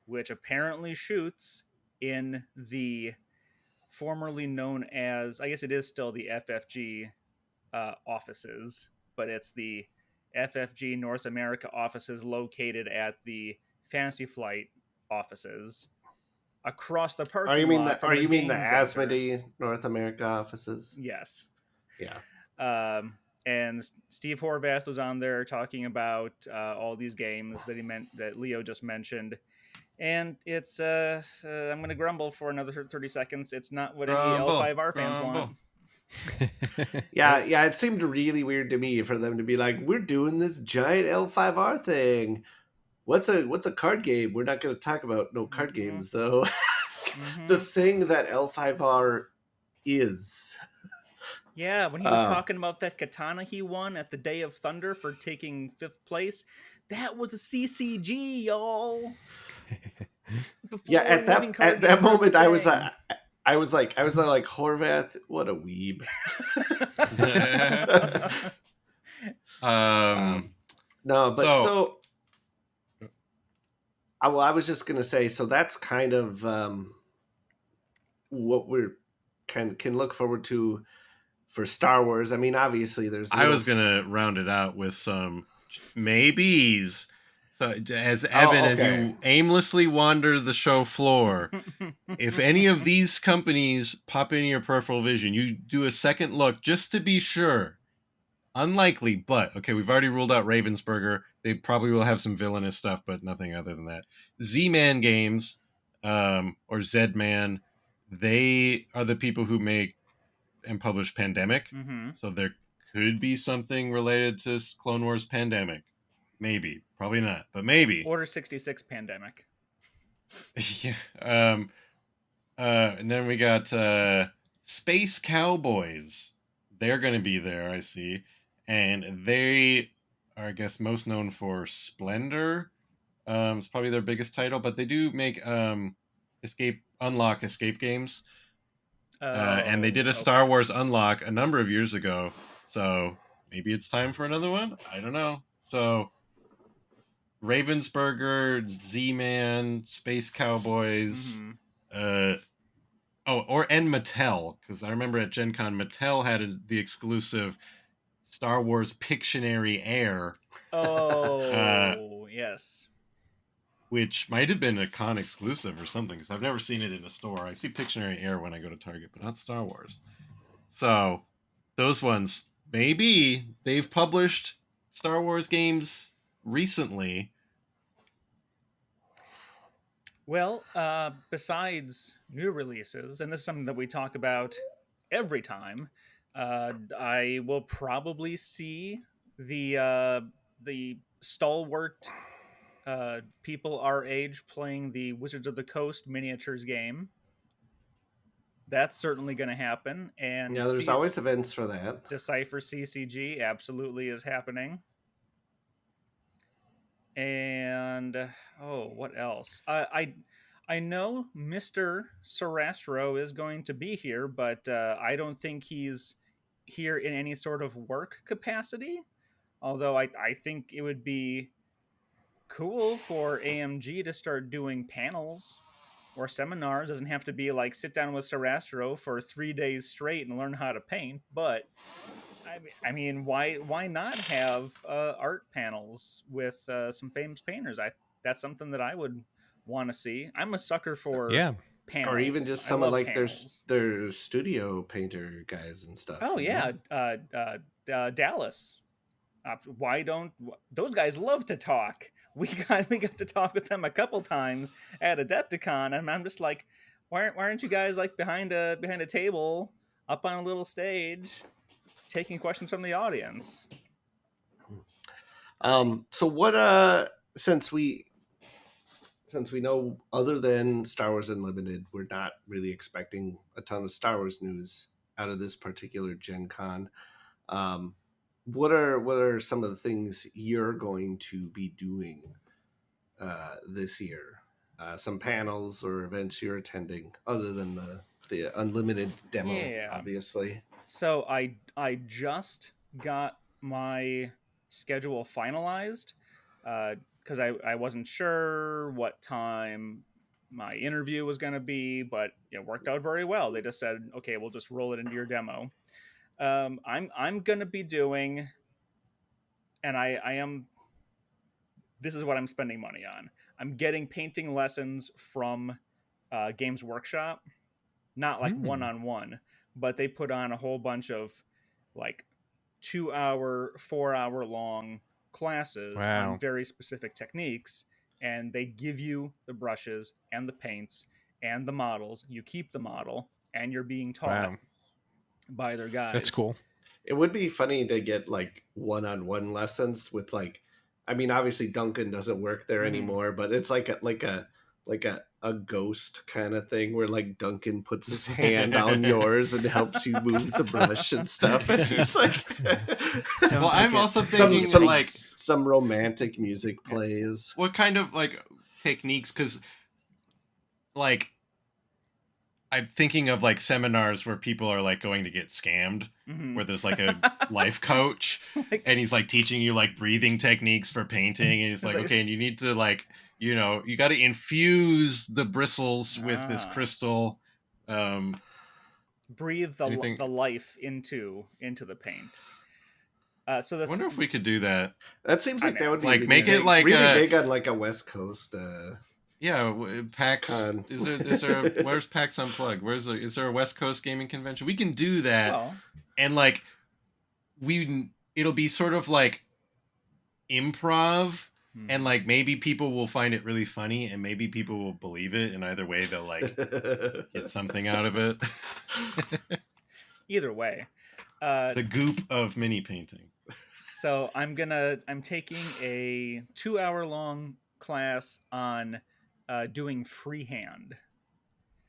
which apparently shoots in the formerly known as, I guess it is still the FFG offices, but it's the FFG North America offices located at the Fantasy Flight offices across the parking lot. You mean the Asmodee North America offices? Yes. Yeah. And Steve Horvath was on there talking about all these games that Leo just mentioned. And it's I'm going to grumble for another 30 seconds. It's not what any L5R fans want. Yeah, it seemed really weird to me for them to be like, we're doing this giant L5R thing. What's a card game? We're not going to talk about no card games though. The thing that L5R is. Yeah, when he was talking about that katana he won at the Day of Thunder for taking 5th place, that was a CCG, y'all. Yeah, Before living card at that games were moment, the I was like Horvath, what a weeb. No, but so I was just gonna say, so that's kind of what we're can look forward to for Star Wars. I mean, obviously, there's. I was gonna round it out with some maybes. So, as Evan, as you aimlessly wander the show floor, if any of these companies pop into your peripheral vision, you do a second look just to be sure. Unlikely, but okay, we've already ruled out Ravensburger. They probably will have some villainous stuff, but nothing other than that. Z-Man Games, or Z-Man, they are the people who make and publish Pandemic. Mm-hmm. So there could be something related to Clone Wars Pandemic. Maybe. Probably not, but maybe. Order 66 Pandemic. Yeah. And then we got Space Cowboys. They're going to be there, I see. And they are, I guess, most known for Splendor. It's probably their biggest title, but they do make escape games. And they did a Star Wars Unlock a number of years ago. So maybe it's time for another one? I don't know. So Ravensburger, Z-Man, Space Cowboys, and Mattel, because I remember at GenCon, Mattel had the exclusive Star Wars Pictionary Air. Oh, yes. Which might have been a con exclusive or something, because I've never seen it in a store. I see Pictionary Air when I go to Target, but not Star Wars. So, those ones, maybe they've published Star Wars games recently. Well, besides new releases, and this is something that we talk about every time, I will probably see the stalwart people our age playing the Wizards of the Coast miniatures game. That's certainly going to happen. And yeah, there's always events for that. Decipher CCG absolutely is happening. And what else? I know Mr. Sarastro is going to be here, but I don't think he's here in any sort of work capacity. Although I think it would be cool for AMG to start doing panels or seminars. Doesn't have to be like sit down with Sarastro for 3 days straight and learn how to paint, but I mean, why not have art panels with some famous painters? That's something that I would want to see. I'm a sucker for panels, or even just some of like their studio painter guys and stuff. Oh yeah, Dallas. Why don't those guys love to talk? We got to talk with them a couple times at Adepticon, and I'm just like, why aren't you guys like behind a table up on a little stage taking questions from the audience? So what since we know, other than Star Wars Unlimited, we're not really expecting a ton of Star Wars news out of this particular Gen Con. What are some of the things you're going to be doing this year? Some panels or events you're attending other than the Unlimited demo, obviously. So I just got my schedule finalized because I wasn't sure what time my interview was going to be, but it worked out very well. They just said, okay, we'll just roll it into your demo. I'm going to be doing, and I am, this is what I'm spending money on. I'm getting painting lessons from Games Workshop, not like one-on-one, but they put on a whole bunch of like 2-hour, 4-hour long classes on very specific techniques, and they give you the brushes and the paints and the models. You keep the model, and you're being taught by their guys. That's cool. It would be funny to get like one-on-one lessons with like, I mean, obviously Duncan doesn't work there anymore, but it's like a like a ghost kind of thing where like Duncan puts his hand on yours and helps you move the brush and stuff. As he's like, well, I'm also thinking some romantic music plays. What kind of like techniques? Because like I'm thinking of like seminars where people are like going to get scammed, where there's like a life coach and he's like teaching you like breathing techniques for painting. And he's like, okay, and you need to like, you know, you got to infuse the bristles with this crystal. Breathe the life into the paint. So I wonder if we could do that. That seems like that would be like make it like really big on like a West Coast. Yeah, PAX. Is there where's PAX Unplugged? Is there a West Coast gaming convention? We can do that, and like it'll be sort of like improv, and like maybe people will find it really funny, and maybe people will believe it. And either way, they'll like get something out of it. Either way, the goop of mini painting. So I'm taking a 2-hour-long class on doing freehand.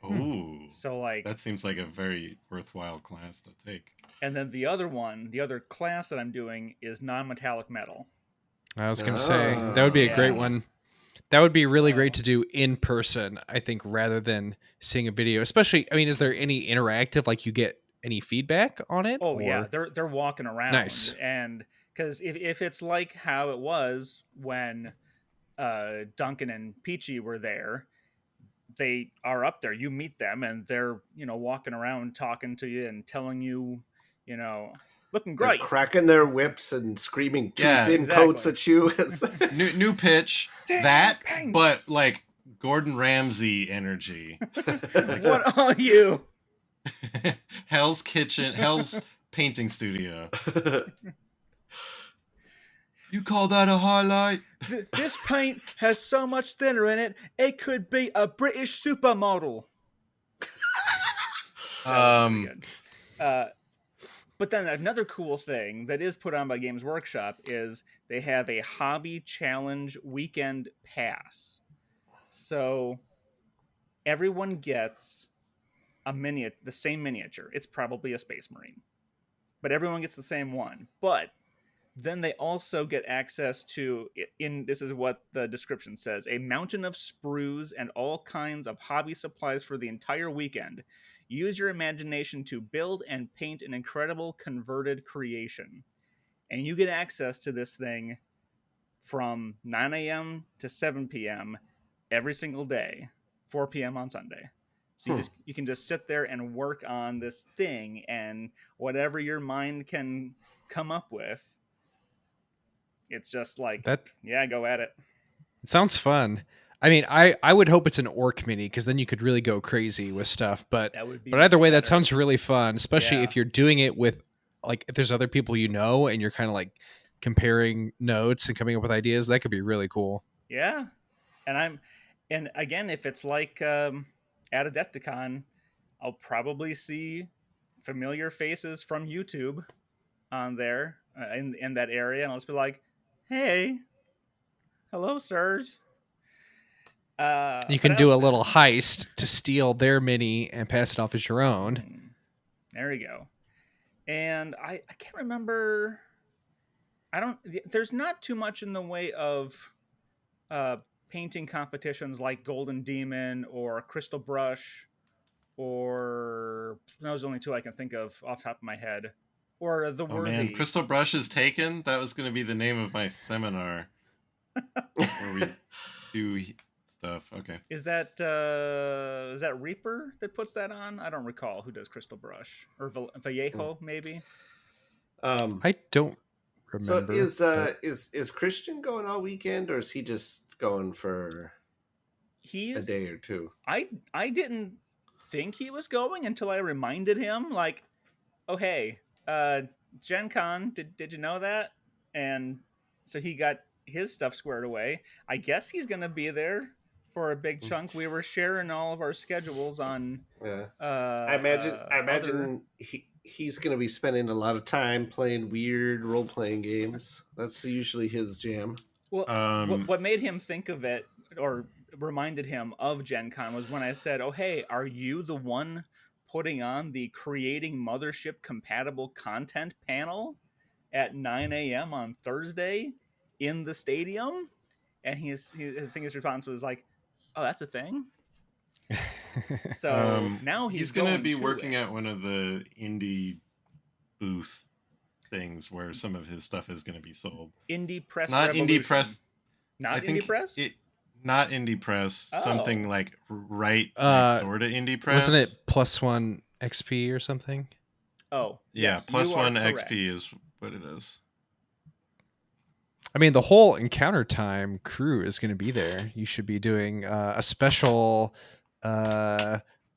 Oh, so like that seems like a very worthwhile class to take. And then the other class that I'm doing is non-metallic metal. I was gonna say that would be a great one. That would be really great to do in person, I think, rather than seeing a video. Especially, I mean, is there any interactive? Like, you get any feedback on it? Oh, yeah, they're walking around. Nice. And because if it's like how it was when Duncan and Peachy were there, they are up there. You meet them, and they're walking around, talking to you, and telling you, looking great, they're cracking their whips and screaming thin coats at you. new pitch that, but like Gordon Ramsay energy. What are you? Hell's Kitchen, Hell's Painting Studio. You call that a highlight? This paint has so much thinner in it, it could be a British supermodel. But then another cool thing that is put on by Games Workshop is they have a hobby challenge weekend pass. So everyone gets the same miniature. It's probably a Space Marine, but everyone gets the same one. But then they also get access to, this is what the description says, a mountain of sprues and all kinds of hobby supplies for the entire weekend. Use your imagination to build and paint an incredible converted creation. And you get access to this thing from 9 a.m. to 7 p.m. every single day, 4 p.m. on Sunday. So you can just sit there and work on this thing, and whatever your mind can come up with, it's just like that. Yeah, go at it. It sounds fun. I mean, I would hope it's an orc mini, because then you could really go crazy with stuff. But either way, that sounds really fun, especially if you're doing it with, like, if there's other people and you're kind of like comparing notes and coming up with ideas. That could be really cool. Yeah, and again, if it's like at Adepticon, I'll probably see familiar faces from YouTube on there in that area, and I'll just be like, "Hey, hello, sirs." You can do a little heist to steal their mini and pass it off as your own. There you go. And I can't remember. There's not too much in the way of painting competitions like Golden Demon or Crystal Brush, or those are only two I can think of off the top of my head. Or the Worthy. Man, Crystal Brush is taken. That was going to be the name of my seminar where we do stuff. Okay. Is that Reaper that puts that on? I don't recall who does Crystal Brush, or Vallejo maybe. I don't remember. So is Christian going all weekend, or is he just going for a day or two? I didn't think he was going until I reminded him, like, oh hey, GenCon, did you know that? And so he got his stuff squared away. I guess he's gonna be there for a big chunk. We were sharing all of our schedules on. Yeah. I imagine he's gonna be spending a lot of time playing weird role playing games. That's usually his jam. Well, what made him think of it, or reminded him of Gen Con was when I said, oh, hey, are you the one putting on the creating mothership compatible content panel at 9 a.m. on Thursday in the stadium? And I think his response was like, oh, that's a thing? So now he's going to be to working at one of the indie booth things where some of his stuff is going to be sold. Indie Press Not Revolution. Indie Press. Not Indie Press? Not Indie Press. Oh. Something like right next door to Indie Press. Wasn't it Plus One XP or something? Oh. Yeah, yes, Plus One XP is what it is. I mean, the whole Encounter Time crew is going to be there. You should be doing a special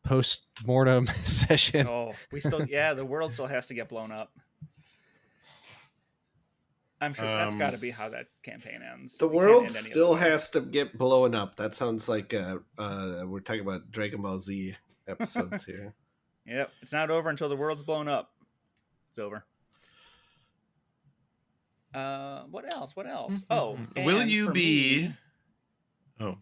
post-mortem session. Oh, the world still has to get blown up. I'm sure that's got to be how that campaign ends. The world still has to get blown up. That sounds like we're talking about Dragon Ball Z episodes here. Yep, it's not over until the world's blown up. It's over. What else? Oh, will you be? I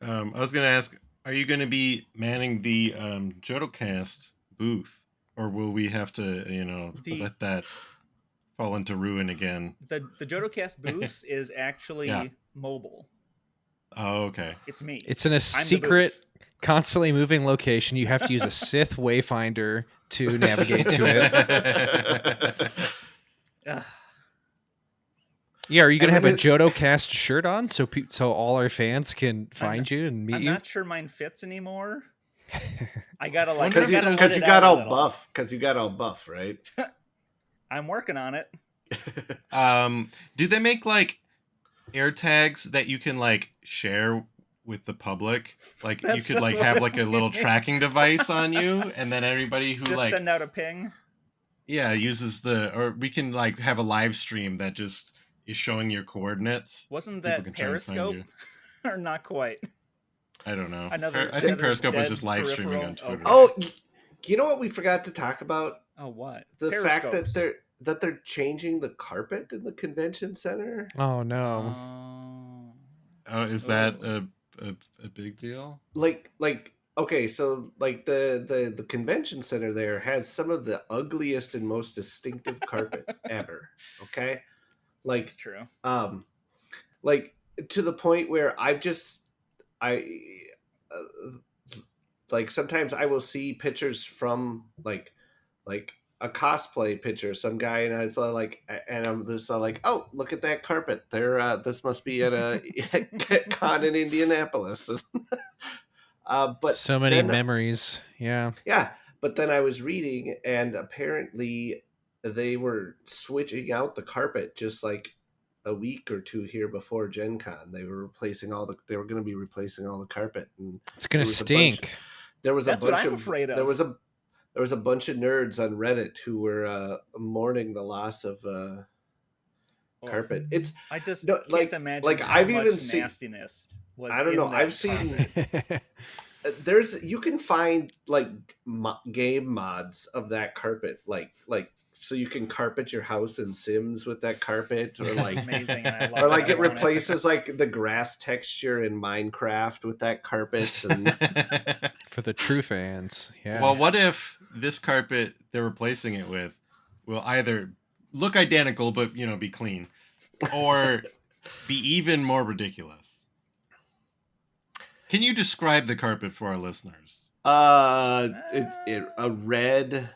was going to ask, are you going to be manning the JodoCast booth, or will we have to, let that fall into ruin again? The JodoCast booth is actually mobile. Oh, okay. It's me. It's in a secret, constantly moving location. You have to use a Sith wayfinder to navigate to it. Yeah, are you going to have a JodoCast shirt on so all our fans can find you and meet you? I'm not sure mine fits anymore. I got to because you got all buff. Because you got all buff, right? I'm working on it. Do they make like air tags that you can like share with the public? Like you could like have like a little tracking device on you, and then everybody who just like send out a ping. Yeah, uses or we can like have a live stream that just is showing your coordinates. Wasn't that Periscope? Or not quite? I don't know. I think Periscope was just live streaming on Twitter. Oh, you know what we forgot to talk about? Oh, what? The fact that they're changing the carpet in the convention center. Oh no! Oh, is that a big deal? Like okay, so like the convention center there has some of the ugliest and most distinctive carpet ever. Okay, like it's true. Like to the point where like sometimes I will see pictures from like a cosplay picture, some guy, and I was like, and I'm just like, oh, look at that carpet there. This must be at a con in Indianapolis. But so many memories. Yeah. But then I was reading, and apparently they were switching out the carpet just like a week or two here before Gen Con. They were they were going to be replacing all the carpet, and it's going to stink. That's what I'm afraid of. There was a bunch of nerds on Reddit who were mourning the loss of carpet. I just can't imagine like how I've much even seen nastiness was. I don't know. I've seen you can find like game mods of that carpet, like so you can carpet your house in Sims with that carpet, or like amazing. I love or like it replaces like the grass texture in Minecraft with that carpet. And for the true fans, yeah. Well, what if this carpet they're replacing it with will either look identical but be clean, or be even more ridiculous? Can you describe the carpet for our listeners? A red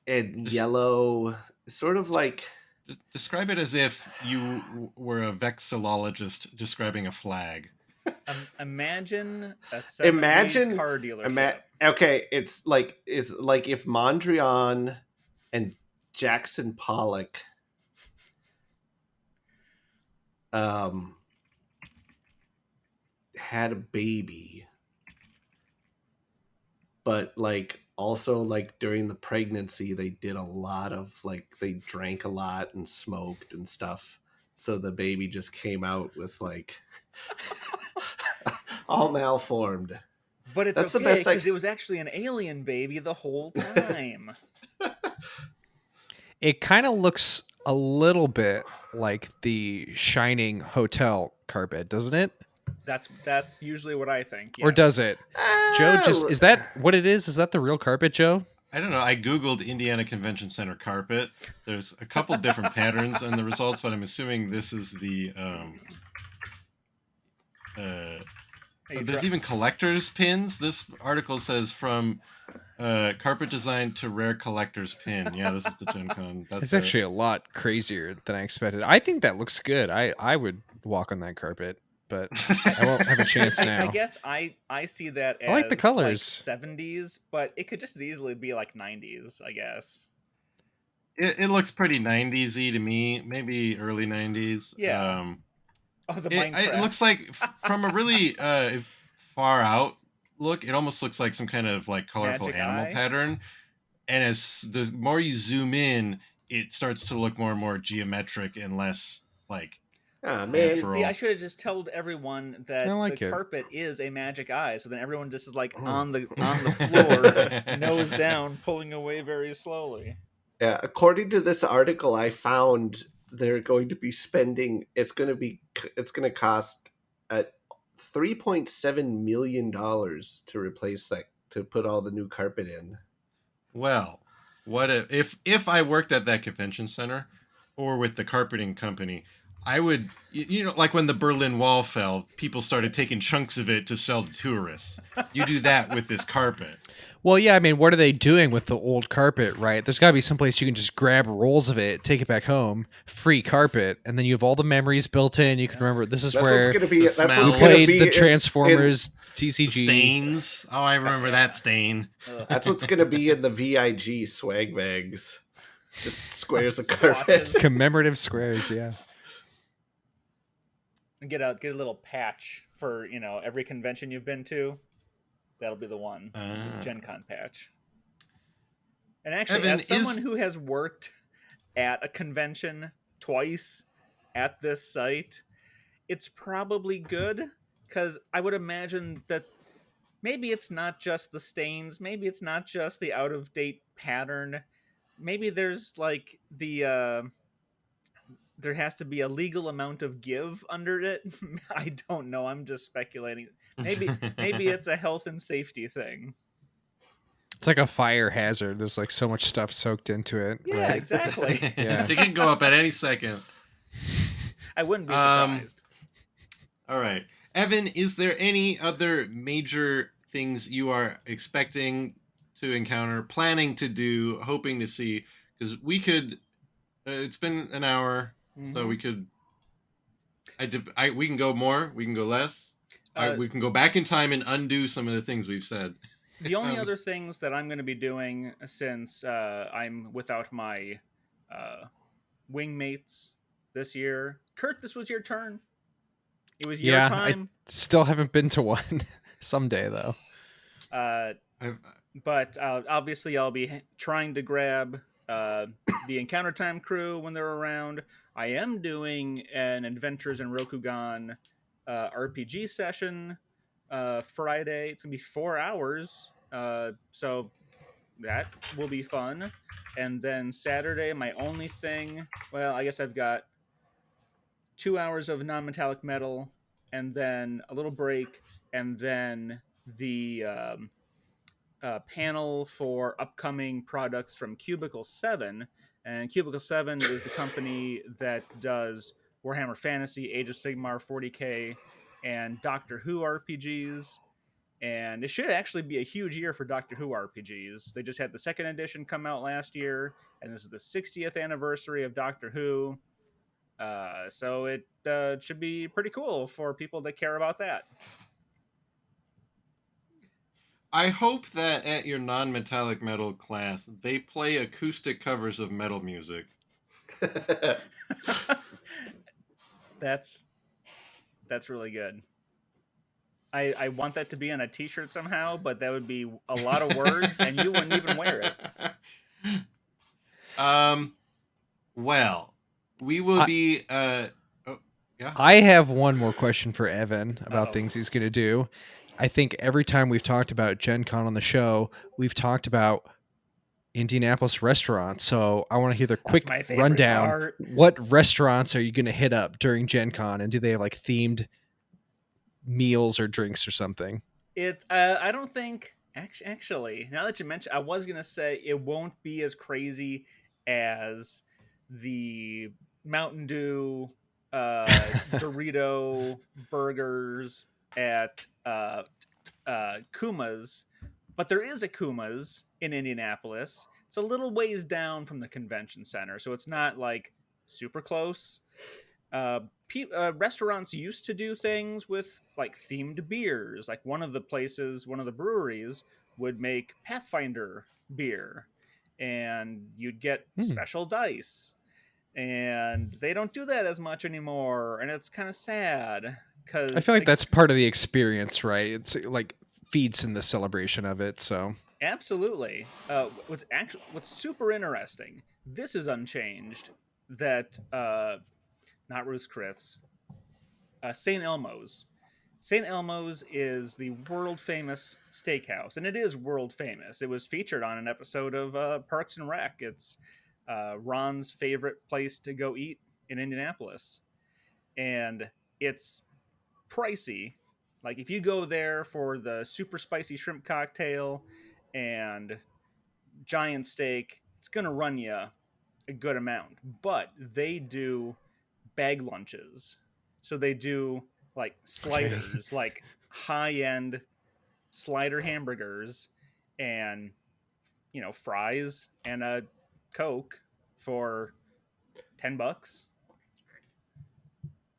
and yellow, sort of like. Describe it as if you were a vexillologist describing a flag. Imagine a 70s car dealership. Okay, it's like if Mondrian and Jackson Pollock had a baby, but like also like during the pregnancy they did a lot of like they drank a lot and smoked and stuff, so the baby just came out with like all malformed. But it's okay because it was actually an alien baby the whole time. It kind of looks a little bit like the Shining hotel carpet, doesn't it? That's usually what I think. Or yes. does it? Joe, is that what it is? Is that the real carpet, Joe? I don't know. I googled Indiana Convention Center carpet. There's a couple different patterns in the results, but I'm assuming this is the. There's even collector's pins. This article says from carpet design to rare collector's pin. Yeah, this is the GenCon. It's actually a lot crazier than I expected. I think that looks good. I would walk on that carpet, but I won't have a chance now. I guess I see that as I like the colors. 70s, but it could just as easily be like 90s, I guess. It looks pretty 90s-y to me. Maybe early 90s. Yeah. It looks like from a really far out look, it almost looks like some kind of like colorful Magic animal eye? pattern. And as the more you zoom in, it starts to look more and more geometric and less like man. natural. See, I should have just told everyone that like the it. carpet is a magic eye, so then everyone just is like on the floor, nose down, pulling away very slowly. Yeah, according to this article I found, they're going to be spending. It's going to cost $3.7 million to replace that, to put all the new carpet in. Well, what if I worked at that convention center or with the carpeting company, I would, like when the Berlin Wall fell, people started taking chunks of it to sell to tourists. You do that with this carpet. Well, yeah, I mean, what are they doing with the old carpet, right? There's got to be someplace you can just grab rolls of it, take it back home, free carpet, and then you have all the memories built in. You can remember this is where we played the Transformers TCG. Stains. Oh, I remember that stain. That's what's going to be in the VIG swag bags. Just squares of carpet. Commemorative squares, yeah. And get a little patch for every convention you've been to. That'll be the one. GenCon patch. And actually, Evan, as someone who has worked at a convention twice at this site, it's probably good, because I would imagine that maybe it's not just the stains, maybe it's not just the out-of-date pattern, maybe there's like the there has to be a legal amount of give under it. I don't know. I'm just speculating. Maybe it's a health and safety thing. It's like a fire hazard. There's like so much stuff soaked into it. Yeah, right? exactly. Yeah. It can go up at any second. I wouldn't be surprised. All right. Evan, is there any other major things you are expecting to encounter, planning to do, hoping to see? Because we could... it's been an hour, so we could... we can go more, we can go less. We can go back in time and undo some of the things we've said. The only other things that I'm going to be doing, since I'm without my wingmates this year... Kurt, this was your turn. It was your time. I still haven't been to one. Someday, though. But obviously I'll be trying to grab the Encounter Time crew when they're around. I am doing an Adventures in Rokugan RPG session Friday. It's going to be 4 hours, so that will be fun. And then Saturday, my only thing... Well, I guess I've got 2 hours of Nonmetallic Metal, and then a little break, and then the panel for upcoming products from Cubicle 7. And Cubicle 7 is the company that does Warhammer Fantasy, Age of Sigmar 40k, and Doctor Who RPGs. And it should actually be a huge year for Doctor Who RPGs. They just had the 2nd edition come out last year, and this is the 60th anniversary of Doctor Who. So it should be pretty cool for people that care about that. I hope that at your non-metallic metal class, they play acoustic covers of metal music. That's really good. I want that to be on a t-shirt somehow, but that would be a lot of words, and you wouldn't even wear it. Well, we will be... yeah. I have one more question for Evan about things he's going to do. I think every time we've talked about Gen Con on the show, we've talked about Indianapolis restaurants. So I want to hear the quick rundown. Part. What restaurants are you going to hit up during Gen Con? And do they have like themed meals or drinks or something. It I don't think actually, now that you mention, I was gonna say it won't be as crazy as the Mountain Dew Dorito burgers at Kuma's, but there is a Kuma's in Indianapolis. It's a little ways down from the convention center, so it's not like super close. Restaurants used to do things with like themed beers. Like one of the breweries would make Pathfinder beer, and you'd get special dice. And they don't do that as much anymore, and it's kind of sad because I feel like that's part of the experience, right? It's like feeds in the celebration of it. So absolutely. What's super interesting? This is unchanged. That not Ruth's Chris. St. Elmo's. St. Elmo's is the world famous steakhouse, and it is world famous. It was featured on an episode of Parks and Rec. It's Ron's favorite place to go eat in Indianapolis, and it's pricey. Like if you go there for the super spicy shrimp cocktail and giant steak, it's gonna run you a good amount. But they do bag lunches, so they do like sliders, like high-end slider hamburgers, and fries and a Coke for $10,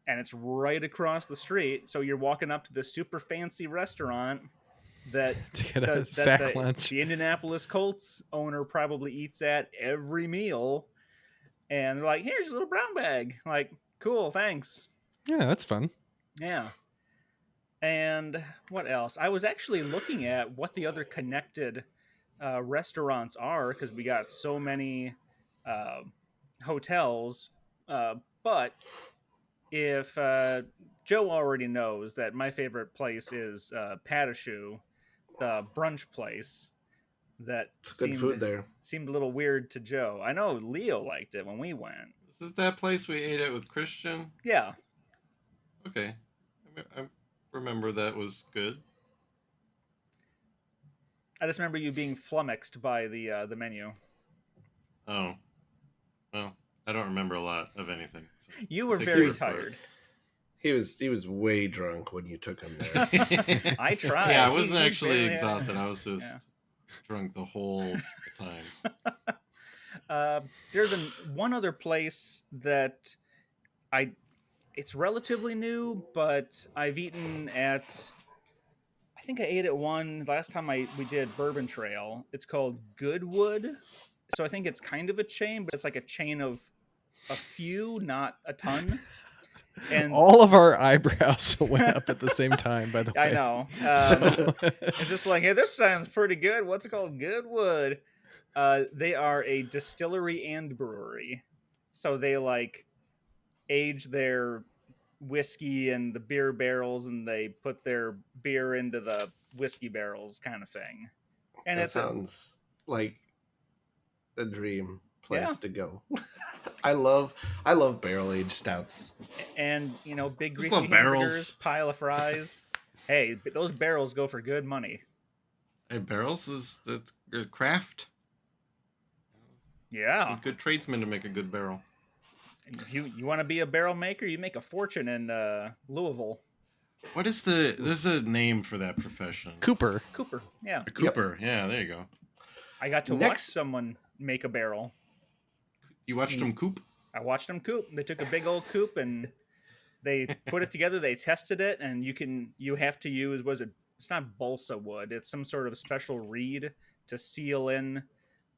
and it's right across the street. So you're walking up to the super fancy restaurant that to get a sack lunch. The Indianapolis Colts owner probably eats at every meal, and they're like, "Here's your little brown bag." Like, cool, thanks. Yeah, that's fun. Yeah. And what else? I was actually looking at what the other connected restaurants are, because we got so many hotels. But if Joe already knows that my favorite place is Patashu, the brunch place that good food there. Seemed a little weird to Joe. I know Leo liked it when we went. This is that place we ate at with Christian? Yeah. Okay. I remember that was good. I just remember you being flummoxed by the menu. Oh. Well, I don't remember a lot of anything. So you were very tired. He was way drunk when you took him there. I tried. Yeah, I wasn't actually exhausted. I was just drunk the whole time. There's one other place that it's relatively new, but I've eaten at, I think I ate at one last time we did Bourbon Trail. It's called Goodwood. So I think it's kind of a chain, but it's like a chain of a few, not a ton. And all of our eyebrows went up at the same time, by the way. I know. It's just like, hey, this sounds pretty good. What's it called? Goodwood. They are a distillery and brewery. So they like age their whiskey in the beer barrels, and they put their beer into the whiskey barrels, kind of thing. And it sounds like a dream place to go. I love barrel aged stouts, and big greasy hamburgers, pile of fries. Hey, those barrels go for good money. Hey, barrels that's a craft. Yeah, good tradesman to make a good barrel. If you want to be a barrel maker, you make a fortune in Louisville. What is there's a name for that profession? Cooper, yeah. A cooper, yeah, there you go. I got to watch someone make a barrel. You watched them coop? I watched them coop. They took a big old coop and they put it together. They tested it, and you have to use, it's not balsa wood. It's some sort of special reed to seal in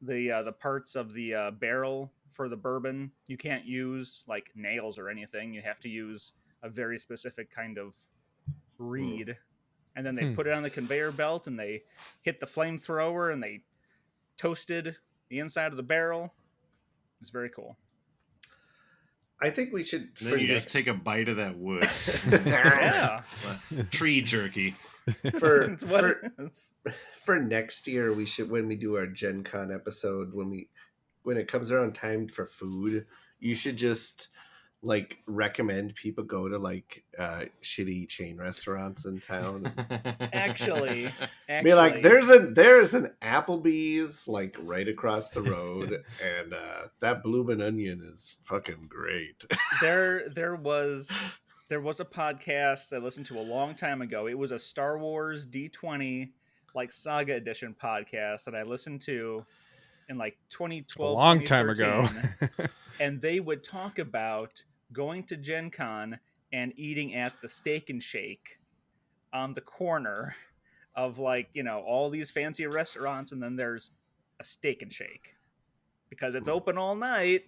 the parts of the barrel for the bourbon. You can't use like nails or anything. You have to use a very specific kind of reed. And then they put it on the conveyor belt, and they hit the flamethrower, and they toasted the inside of the barrel. It's very cool. I think we should. Then you just take a bite of that wood. Yeah. Tree jerky. For next year, we should, when we do our GenCon episode, when it comes around time for food, you should just like recommend people go to like shitty chain restaurants in town. Actually, Be like, there's an Applebee's like right across the road, and that bloomin' onion is fucking great. there was a podcast I listened to a long time ago. It was a Star Wars D20 like Saga Edition podcast that I listened to in like 2012, a long time ago. And they would talk about going to Gen Con and eating at the Steak and Shake on the corner of like, you know, all these fancy restaurants, and then there's a Steak and Shake because it's open all night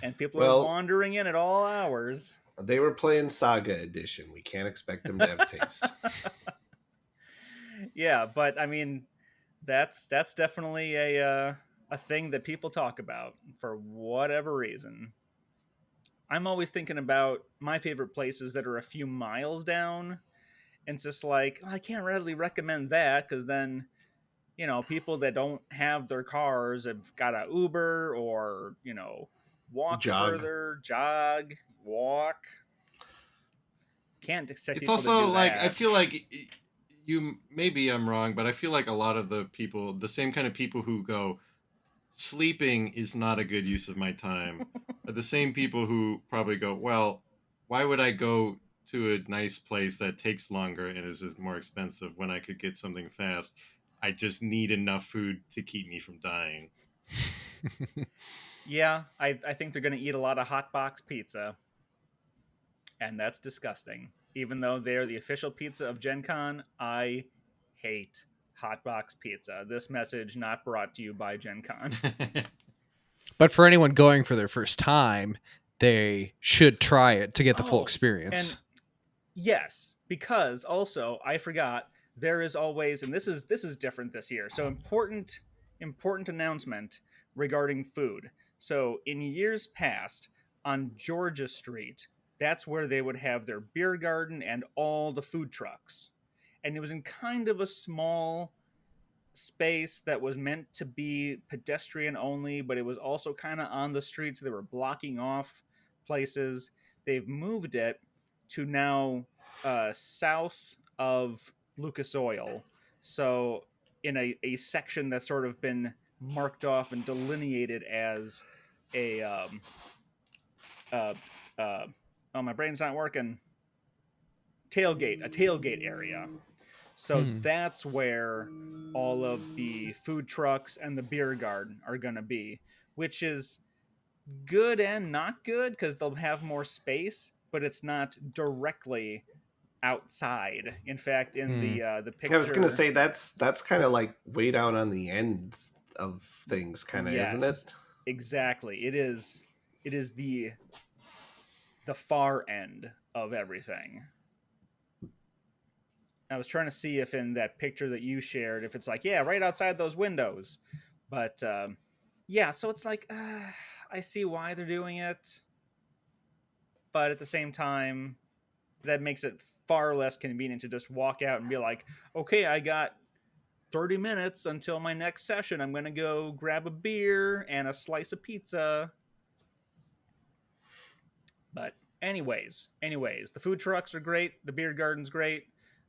and people are wandering in at all hours. They were playing Saga Edition. We can't expect them to have taste. Yeah, but I mean, that's definitely a thing that people talk about for whatever reason. I'm always thinking about my favorite places that are a few miles down. And it's just like, I can't readily recommend that because then, you know, people that don't have their cars have got to Uber or, you know, further, jog, walk. Can't expect people to do that. It's also like, I feel like maybe I'm wrong, but I feel like a lot of the people, the same kind of people who go, sleeping is not a good use of my time, are the same people who probably go, well, why would I go to a nice place that takes longer and is more expensive when I could get something fast? I just need enough food to keep me from dying. Yeah, I think they're going to eat a lot of hot box pizza. And that's disgusting. Even though they're the official pizza of Gen Con, I hate hotbox pizza. This message not brought to you by Gen Con. But for anyone going for their first time, they should try it to get the full experience. And yes, because also I forgot there is always, and this is different this year. So important announcement regarding food. So in years past, on Georgia Street, that's where they would have their beer garden and all the food trucks. And it was in kind of a small space that was meant to be pedestrian only, but it was also kind of on the streets. They were blocking off places. They've moved it to now south of Lucas Oil. So in a section that's sort of been marked off and delineated as a oh, my brain's not working. A tailgate area. So that's where all of the food trucks and the beer garden are going to be, which is good and not good because they'll have more space, but it's not directly outside. In fact, in the picture, I was going to say that's kind of like way down on the end of things, kind of, isn't it? Exactly. It is the far end of everything. I was trying to see if in that picture that you shared, if it's like, yeah, right outside those windows. But yeah, so it's like, I see why they're doing it. But at the same time, that makes it far less convenient to just walk out and be like, okay, I got 30 minutes until my next session. I'm going to go grab a beer and a slice of pizza. But anyways, the food trucks are great. The beer garden's great.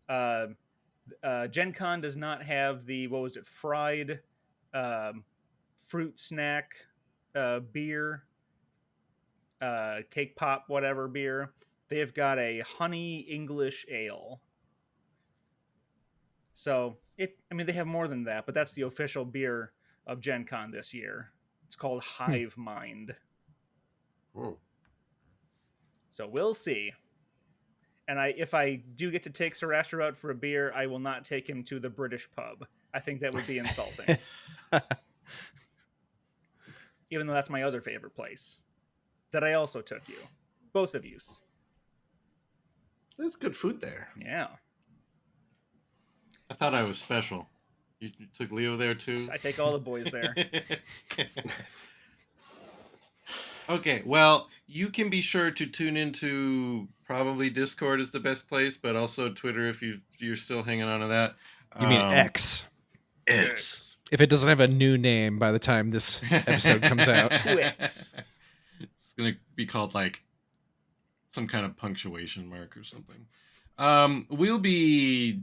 Gen Con does not have the, fried fruit snack beer, cake pop, whatever beer. They've got a honey English ale. So, they have more than that, but that's the official beer of Gen Con this year. It's called Hive Mind. So we'll see. And if I do get to take Sarastro out for a beer, I will not take him to the British pub. I think that would be insulting. Even though that's my other favorite place that I also took you. Both of you. There's good food there. Yeah. I thought I was special. You took Leo there too? I take all the boys there. Okay, well, you can be sure to tune into probably Discord is the best place, but also Twitter if you're still hanging on to that. You mean X? X. If it doesn't have a new name by the time this episode comes out. Twix. It's going to be called like some kind of punctuation mark or something. We'll be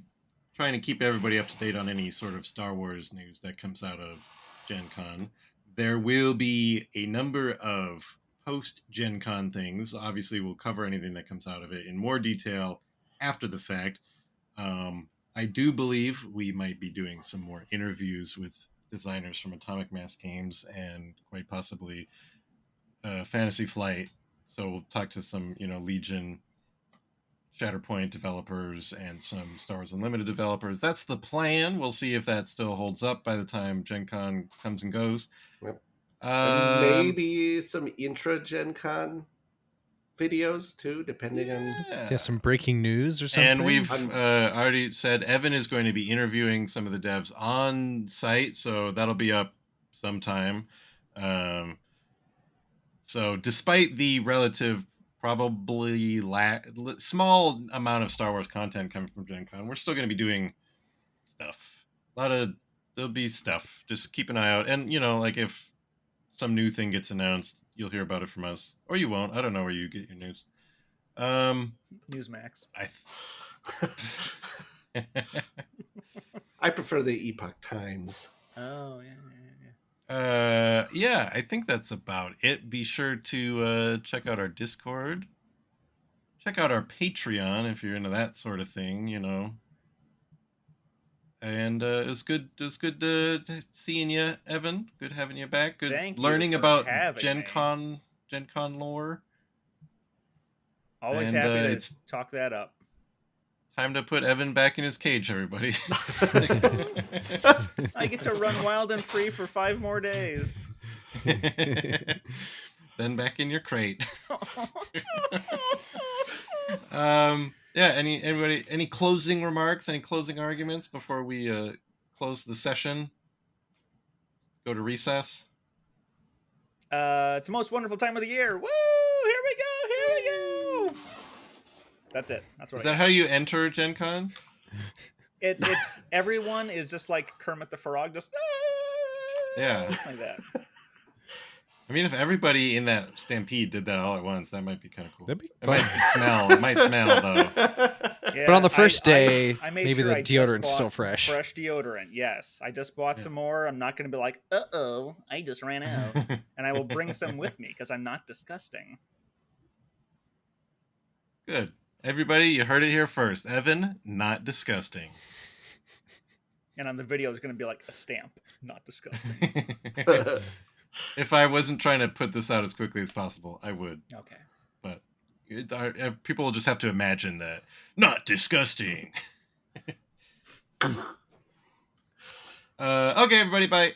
trying to keep everybody up to date on any sort of Star Wars news that comes out of Gen Con. There will be a number of post-Gen Con things. Obviously, we'll cover anything that comes out of it in more detail after the fact. I do believe we might be doing some more interviews with designers from Atomic Mass Games and quite possibly Fantasy Flight. So we'll talk to some, Legion, Shatterpoint developers and some Star Wars Unlimited developers. That's the plan. We'll see if that still holds up by the time Gen Con comes and goes. Yep. And maybe some intra-Gen Con videos too, depending on some breaking news or something. And we've already said Evan is going to be interviewing some of the devs on site, so that'll be up sometime. So despite the relative probably small amount of Star Wars content coming from Gen Con, we're still going to be doing stuff. There'll be stuff. Just keep an eye out. And, like if some new thing gets announced, you'll hear about it from us. Or you won't. I don't know where you get your news. Newsmax. I prefer the Epoch Times. Oh, yeah. Yeah, I think that's about it. Be sure to check out our Discord. Check out our Patreon if you're into that sort of thing, And it was good seeing you, Evan. Good having you back. Good Thank learning you for about having Gen me. Con lore. Always happy to talk that up. Time to put Evan back in his cage, everybody. I get to run wild and free for 5 more days. Then back in your crate. Any closing remarks, any closing arguments before we close the session? Go to recess? It's the most wonderful time of the year. Woo! Here we go! That's it. That's what Is that how you enter Gen Con? It's everyone is just like Kermit the Frog, just yeah, like that. I mean, if everybody in that stampede did that all at once, that might be kind of cool. That'd be fun. It might smell though. Yeah, but on the first day, I made maybe sure the deodorant's still fresh. Fresh deodorant, yes. I just bought some more. I'm not going to be like, uh-oh, I just ran out. And I will bring some with me because I'm not disgusting. Good. Everybody, you heard it here first. Evan, not disgusting. And on the video, there's going to be like a stamp, not disgusting. If I wasn't trying to put this out as quickly as possible, I would. Okay. But people will just have to imagine that. Not disgusting. Okay, everybody, bye.